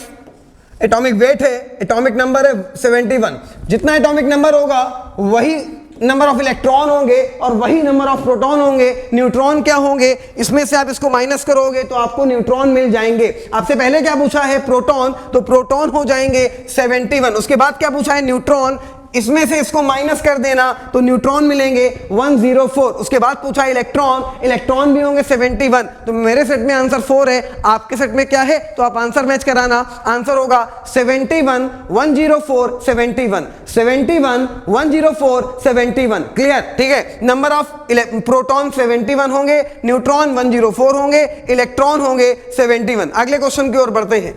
एटॉमिक वेट है, एटॉमिक नंबर है 71। जितना एटॉमिक नंबर होगा वही नंबर ऑफ इलेक्ट्रॉन होंगे और वही नंबर ऑफ प्रोटॉन होंगे। न्यूट्रॉन क्या होंगे, इसमें से आप इसको माइनस करोगे तो आपको न्यूट्रॉन मिल जाएंगे। आपसे पहले क्या पूछा है? प्रोटॉन, तो प्रोटॉन हो जाएंगे 71। उसके बाद क्या पूछा है? न्यूट्रॉन, इसमें से इसको माइनस कर देना तो न्यूट्रॉन मिलेंगे 104। उसके बाद पूछा इलेक्ट्रॉन, इलेक्ट्रॉन भी होंगे 71। तो मेरे सेट में आंसर 4 है, आपके सेट में क्या है? तो आप आंसर मैच कराना। आंसर होगा 71 104 71, 71 104 71। क्लियर? ठीक है। नंबर ऑफ प्रोटॉन 71 होंगे, न्यूट्रॉन 104 होंगे, इलेक्ट्रॉन होंगे 71। अगले क्वेश्चन की ओर बढ़ते हैं।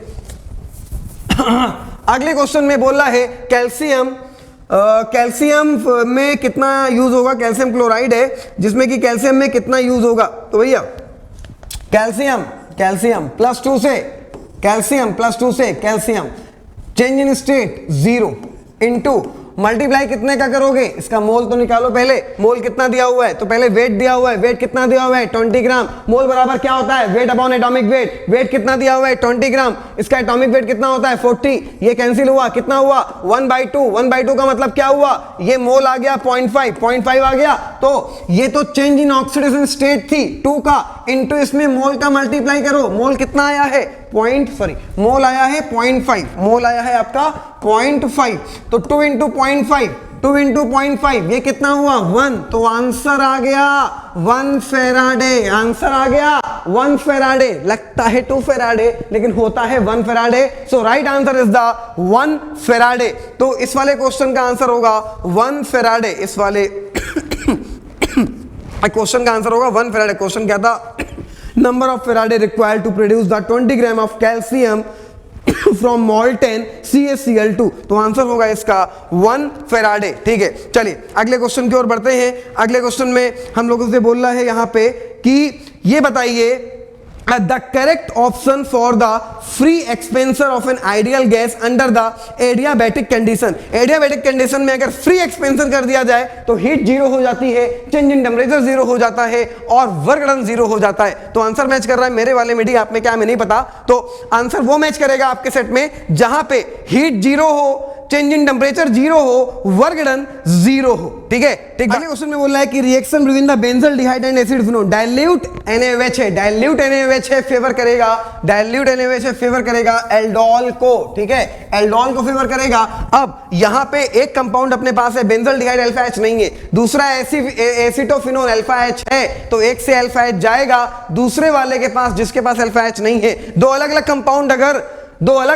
अगले क्वेश्चन में बोला है कैल्शियम, कैल्शियम में कितना यूज होगा? कैल्शियम क्लोराइड है जिसमें कि कैल्शियम में कितना यूज होगा? तो भैया कैल्शियम, कैल्शियम प्लस 2 से, कैल्शियम प्लस 2 से calcium change in state 0 into multiply कितने का करोगे? इसका मोल तो निकालो पहले। मोल कितना दिया हुआ है? तो पहले वेट दिया हुआ है। वेट कितना दिया हुआ है? 20 ग्राम। मोल बराबर क्या होता है? Weight upon atomic weight. Weight कितना दिया हुआ है? 20 ग्राम। इसका एटॉमिक वेट कितना होता है? 40। ये कैंसिल हुआ, कितना हुआ? 1/2। 1/2 का मतलब क्या हुआ? ये मोल आ गया 0.5 आ गया। तो ये तो चेंज इन ऑक्सीडेशन स्टेट थी 2 का, इंटू इसमें मोल का मल्टीप्लाई करो। मोल कितना आया है? मोल आया है 0.5। मोल आया है आपका 0.5। तो 2 इंटू 0.5, 2 इंटू 0.5 ये कितना हुआ? 1। तो आंसर आ गया 1 फेराडे। आंसर आ गया 1 फेराडे। लगता है 2 फेराडे लेकिन होता है 1 Faraday. So right answer is the 1 Faraday. तो इस वाले क्वेश्चन का आंसर होगा 1 फेराडे। इस वाले क्वेश्चन का आंसर होगा 1 फेराडे। क्वेश्चन क्या था? Number of Faraday required to produce the 20 gram of calcium from molten CaCl2। तो आंसर होगा इसका 1 फेराडे। ठीक है, चलिए अगले क्वेश्चन की ओर बढ़ते हैं। अगले क्वेश्चन में हम लोगों से बोल रहा है यहाँ पे कि ये बताइए the correct option for the free expansion of an ideal gas under the adiabatic condition. Adiabatic condition में अगर free expansion कर दिया जाए तो हीट जीरो हो जाती है, चेंज इन टेम्परेचर जीरो हो जाता है और वर्क डन जीरो हो जाता है। तो आंसर मैच कर रहा है मेरे वाले में डी, आप में क्या हमें नहीं पता। तो आंसर वो मैच करेगा आपके सेट में जहां पे हीट जीरो हो, चेंज इन टेम्परेचर जीरो हो, वर्क डन जीरो हो। ठीक है, ठीक। अगले क्वेश्चन में बोल रहा है कि reaction between the benzaldehyde and acid phenol, dilute NaOH है, डाइल्यूट NaOH है फेवर करेगा, डाइल्यूट NaOH है फेवर करेगा एल्डोल को। ठीक है, एल्डोल को फेवर करेगा। अब यहां पे एक कंपाउंड अपने पास है बेंजल्डिहाइड अल्फा H नहीं है, दूसरा एसिटोफिनोल अल्फा H है, तो एक से अल्फा H जाएगा दूसरे वाले के पास जिसके पास अल्फा H नहीं है। दो अलग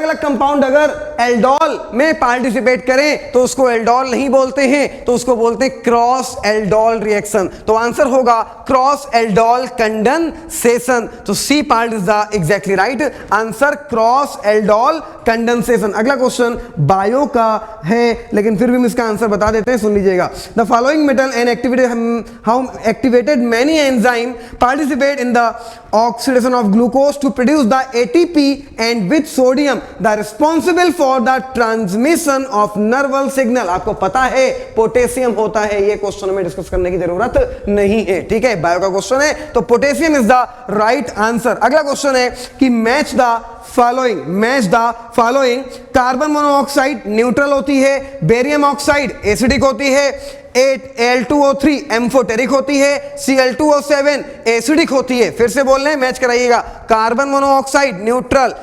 अलग कंपाउंड अगर एल्डोल में पार्टिसिपेट करें तो उसको एल्डोल नहीं बोलते हैं, तो उसको बोलते हैं क्रॉस एल्डोल रिएक्शन। तो आंसर होगा क्रॉस एल्डोल कंडेंसेशन। तो C part is the exactly right answer, cross aldol condensation. अगला क्वेश्चन बायो का है लेकिन फिर भी हम इसका आंसर बता देते हैं, सुन लीजिएगा। The following metal and how activated many enzyme participate in the oxidation of glucose to produce the ATP and with sodium the responsible for the transmission of neural signal. आपको पता है पोटेशियम होता है, ये क्वेश्चन में डिस्कस करने की जरूरत नहीं है। ठीक है, बायो का क्वेश्चन है तो potassium is the right answer. अगला क्वेश्चन है कि match the following carbon monoxide neutral होती है, बेरियम ऑक्साइड एसिडिक होती है, 8Al2O3 एम्फोटेरिक होती है, Cl2O7 एसिडिक होती है। फिर से बोल रहे हैं, मैच कराइएगा। Carbon monoxide neutral,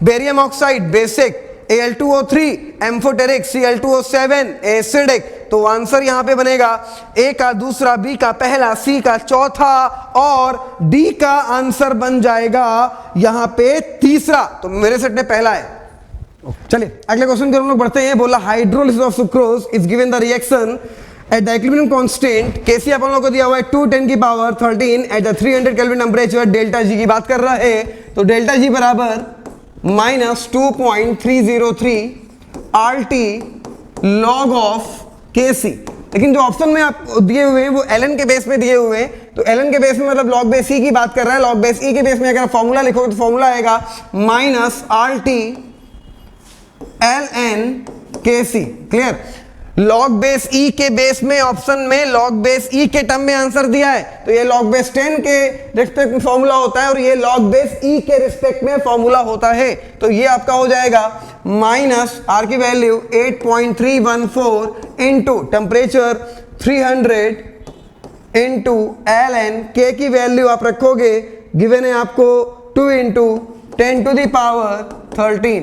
barium oxide basic, Al2O3 amphoteric, Cl2O7 acidic. तो आंसर यहां पे बनेगा ए का दूसरा, बी का पहला, सी का चौथा और डी का आंसर बन जाएगा यहां पे तीसरा। तो मेरे सेट में पहला है। चलिए अगले क्वेश्चन की हम लोग बढ़ते हैं। बोला hydrolysis of sucrose is given the reaction at the equilibrium constant, Kc अपन लोगों को दिया हुआ है 210 की power 13 at the 300 kelvin temperature, delta G की बात कर रहा है। तो डेल्टा जी बराबर -2.303 RT log ऑफ Kc। लेकिन जो ऑप्शन में आप दिए हुए हैं वो ln के बेस पे दिए हुए हैं, तो ln के बेस में मतलब log बेस e की बात कर रहा है। log बेस e के बेस में अगर फॉर्मूला लिखोगे तो फॉर्मूला आएगा -RT ln Kc। Clear, log base e के बेस में ऑप्शन में log बेस e के टर्म में आंसर दिया है, तो ये log बेस 10 के रिस्पेक्ट में फॉर्मूला होता है और ये log बेस e के रिस्पेक्ट में फॉर्मूला होता है। तो ये आपका हो जाएगा माइनस आर की value 8.314 into temperature 300 into ln k की वैल्यू आप रखोगे, गिवन है आपको 2 into 10 to the power 13,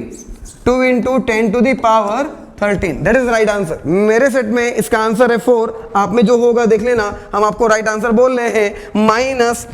2 into 10 to the power 13, that is right answer. मेरे सेट में इसका आंसर है 4, आप में जो होगा देख लेना। हम आपको राइट आंसर बोल रहे हैं minus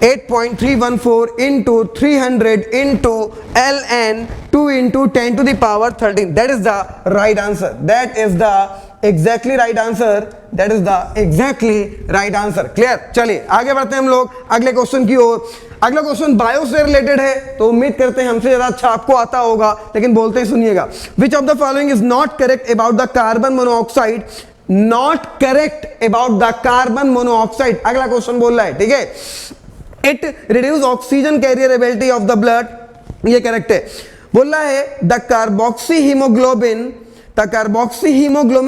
8.314 into 300 into ln 2 into 10 to the power 13, that is the right answer, that is the exactly right answer, that is the exactly right answer. Clear, चलिए आगे बढ़ते हैं हम लोग अगले क्वेश्चन की ओर। अगला क्वेश्चन बायो से रिलेटेड है, तो उम्मीद करते हैं हमसे ज्यादा अच्छा आपको आता होगा, लेकिन बोलते ही सुनिएगा। विच of the following is not correct about the carbon monoxide, not correct about the carbon monoxide. अगला क्वेश्चन बोल रहा है, ठीक है, it reduce oxygen carrier ability of the blood, ये करेक्ट है। बोल रहा है the carboxy haemoglobin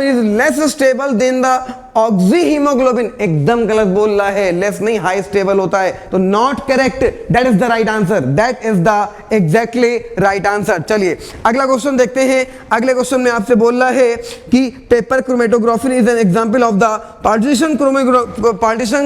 is less stable then the oxy haemoglobin, एकदम गलत बोल रहा है, लेस नहीं हाई स्टेबल होता है, तो not correct, that is the right answer, that is the exactly right answer. चलिए अगला क्वेश्चन देखते हैं। अगले क्वेश्चन में आपसे बोल रहा है कि paper chromatography is an example of the partition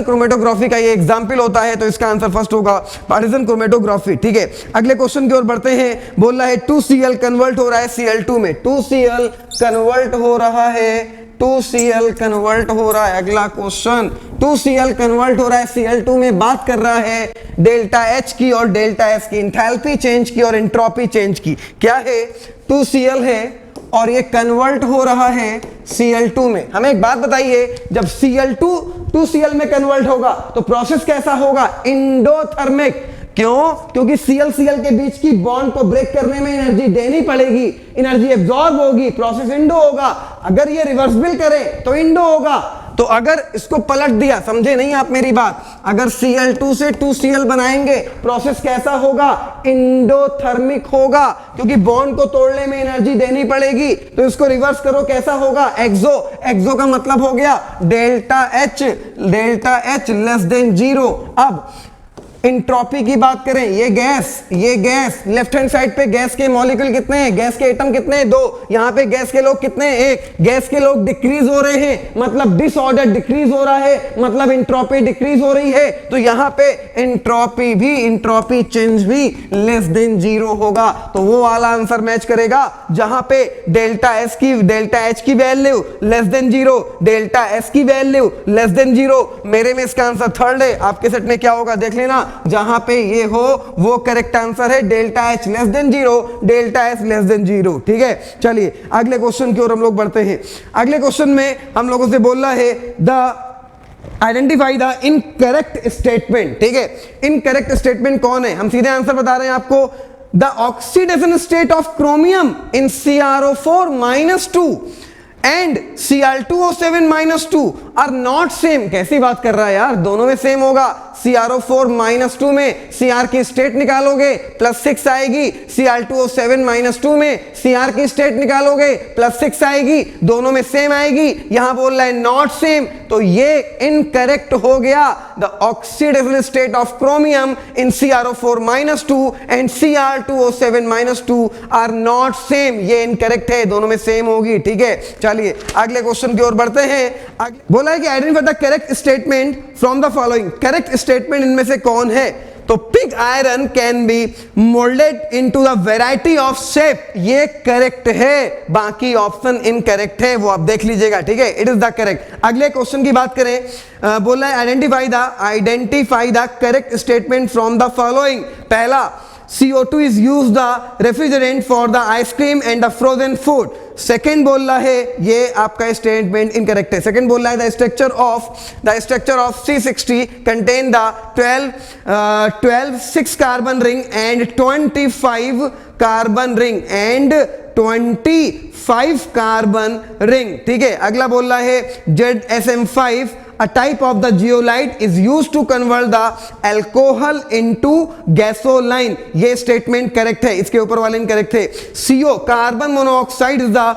chromatography का ये एग्जांपल होता है, तो इसका आंसर फर्स्ट होगा पार्टीशन क्रोमेटोग्राफी। ठीक है, अगले क्वेश्चन की ओर बढ़ते हैं। बोल रहा है 2Cl कन्वर्ट हो रहा है Cl2 में, 2Cl कन्वर्ट हो रहा है, 2Cl कन्वर्ट हो रहा है। अगला क्वेश्चन, 2Cl कन्वर्ट हो रहा है Cl2 में, बात कर रहा है डेल्टा H की और डेल्टा S की, इंथैल्पी चेंज की और एंट्रोपी चेंज की। क्या है, 2Cl है और ये कन्वर्ट हो रहा है Cl2 में। हमें एक बात बताइए, जब Cl2 2Cl में कन्वर्ट होगा तो प्रोसेस कैसा होगा, इंडोथर्मिक। क्यों, क्योंकि Cl के बीच की बॉन्ड को ब्रेक करने में एनर्जी देनी पड़ेगी, एनर्जी एब्जॉर्ब होगी, प्रोसेस इंडो होगा। अगर ये रिवर्सिबल करें तो इंडो होगा, तो अगर इसको पलट दिया, समझे नहीं आप मेरी बात, अगर Cl2 से 2Cl बनाएंगे, प्रोसेस कैसा होगा? इंडोथर्मिक होगा, क्योंकि बॉन्ड को तोड़ने में एनर्जी देनी पड़ेगी। तो इसको रिवर्स करो, कैसा होगा? एक्सो। एक्सो का मतलब हो गया डेल्टा H लेस देन 0। अब इंट्रोपी की बात करें, ये गैस लेफ्ट हैंड साइड पे गैस के मॉलिक्यूल कितने हैं? गैस के एटम कितने हैं? 2। यहां पे गैस के लोग कितने हैं? 1। गैस के लोग डिक्रीज हो रहे हैं, मतलब डिसऑर्डर डिक्रीज हो रहा है, मतलब इंट्रोपी डिक्रीज हो रही है। तो यहां पे इंट्रोपी चेंज भी लेस देन 0 होगा। तो वो वाला आंसर मैच करेगा जहां पे डेल्टा H की value less than 0, delta S की वैल्यू लेस देन 0। मेरे में इसका आंसर थर्ड है, आपके सेट में क्या होगा देख लेना। जहां पे ये हो वो करेक्ट आंसर है, delta H less than 0, delta S less than 0। ठीक है, चलिए अगले क्वेश्चन की ओर हम लोग बढ़ते हैं। अगले क्वेश्चन में हम लोगों से बोल रहा है आइडेंटिफाई द इनकरेक्ट स्टेटमेंट। ठीक है, इनकरेक्ट स्टेटमेंट कौन है? हम सीधे आंसर बता रहे हैं आपको। The oxidation state of chromium in CrO4-2 and Cl2O7-2 are not same. कैसी बात कर रहा है यार, दोनों में सेम होगा। CrO4-2 में Cr की स्टेट निकालोगे +6 आएगी, Cl2O7-2 में Cr की स्टेट निकालोगे +6 आएगी, दोनों में सेम आएगी। यहां बोल रहा है नॉट सेम, तो ये इनकरेक्ट हो गया। The oxidation state of chromium in CrO4-2 and Cr2O7-2 are not same, ये इनकरेक्ट है, दोनों में सेम होगी। ठीक है, चलिए अगले क्वेश्चन की ओर बढ़ते हैं। बोला है कि identify the correct statement from the following. Correct statement इनमें से कौन है? तो pig iron can be moulded into the variety of shape, ये करेक्ट है, बाकी ऑप्शन इनकरेक्ट है, वो आप देख लीजिएगा। ठीक है, इट इज द करेक्ट। अगले क्वेश्चन की बात करें, बोला है identify the correct statement from the following. पहला, CO2 is used the refrigerant for the ice cream and the frozen food। Second बोल रहा है, ये आपका स्टेटमेंट इनकरेक्ट है। सेकेंड बोल रहा है the structure of C60 contain the 12 6 carbon ring and 25 carbon ring and 25 carbon ring. ठीक है, अगला बोल रहा है ZSM5 a type of the zeolite is used to convert the alcohol into gasoline। ये स्टेटमेंट करेक्ट है, इसके ऊपर वाले इनकरेक्ट है। CO carbon monoxide is the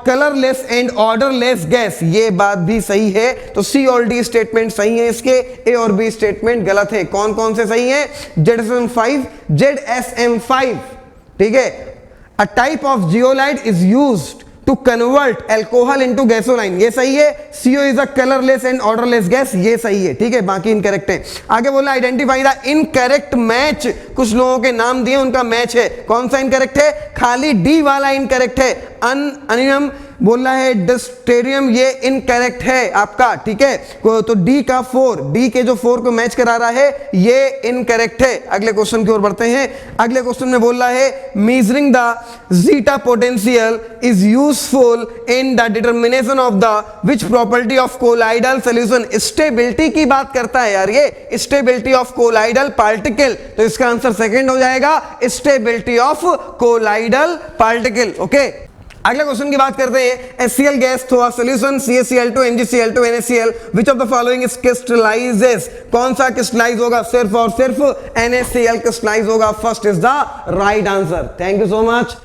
colourless and odourless gas, ये बात भी सही है। तो C और D स्टेटमेंट सही है, इसके A और B स्टेटमेंट गलत है। कौन कौन से सही है? ZSM5 ठीक है, a type of zeolite is used to convert alcohol into gasoline, ये सही है। CO is a colorless and odorless gas, ये सही है। ठीक है, बाकी इनकरेक्ट है। आगे बोला आइडेंटिफाई द इनकरेक्ट मैच, कुछ लोगों के नाम दिए उनका मैच है, कौन सा इनकरेक्ट है? खाली D वाला इनकरेक्ट है। अनियम बोल रहा है डिस्टेरियम, ये इनकरेक्ट है आपका। ठीक है, तो D का 4, D के जो 4 को मैच करा रहा है, ये इनकरेक्ट है। अगले क्वेश्चन की ओर बढ़ते हैं। अगले क्वेश्चन में बोल रहा है measuring the zeta potential is useful in the determination of the which property of colloidal solution. Stability की बात करता है यार, ये स्टेबिलिटी ऑफ कोलाइडल पार्टिकल, तो इसका आंसर सेकंड हो जाएगा, stability of colloidal particle. Okay, अगले क्वेश्चन की बात करते हैं। HCl gas through a solution CaCl2 MgCl2 NaCl which of the following is crystallises, कौन सा क्रिस्टलाइज होगा? सिर्फ और सिर्फ NaCl क्रिस्टलाइज होगा। First is the right answer. Thank you so much.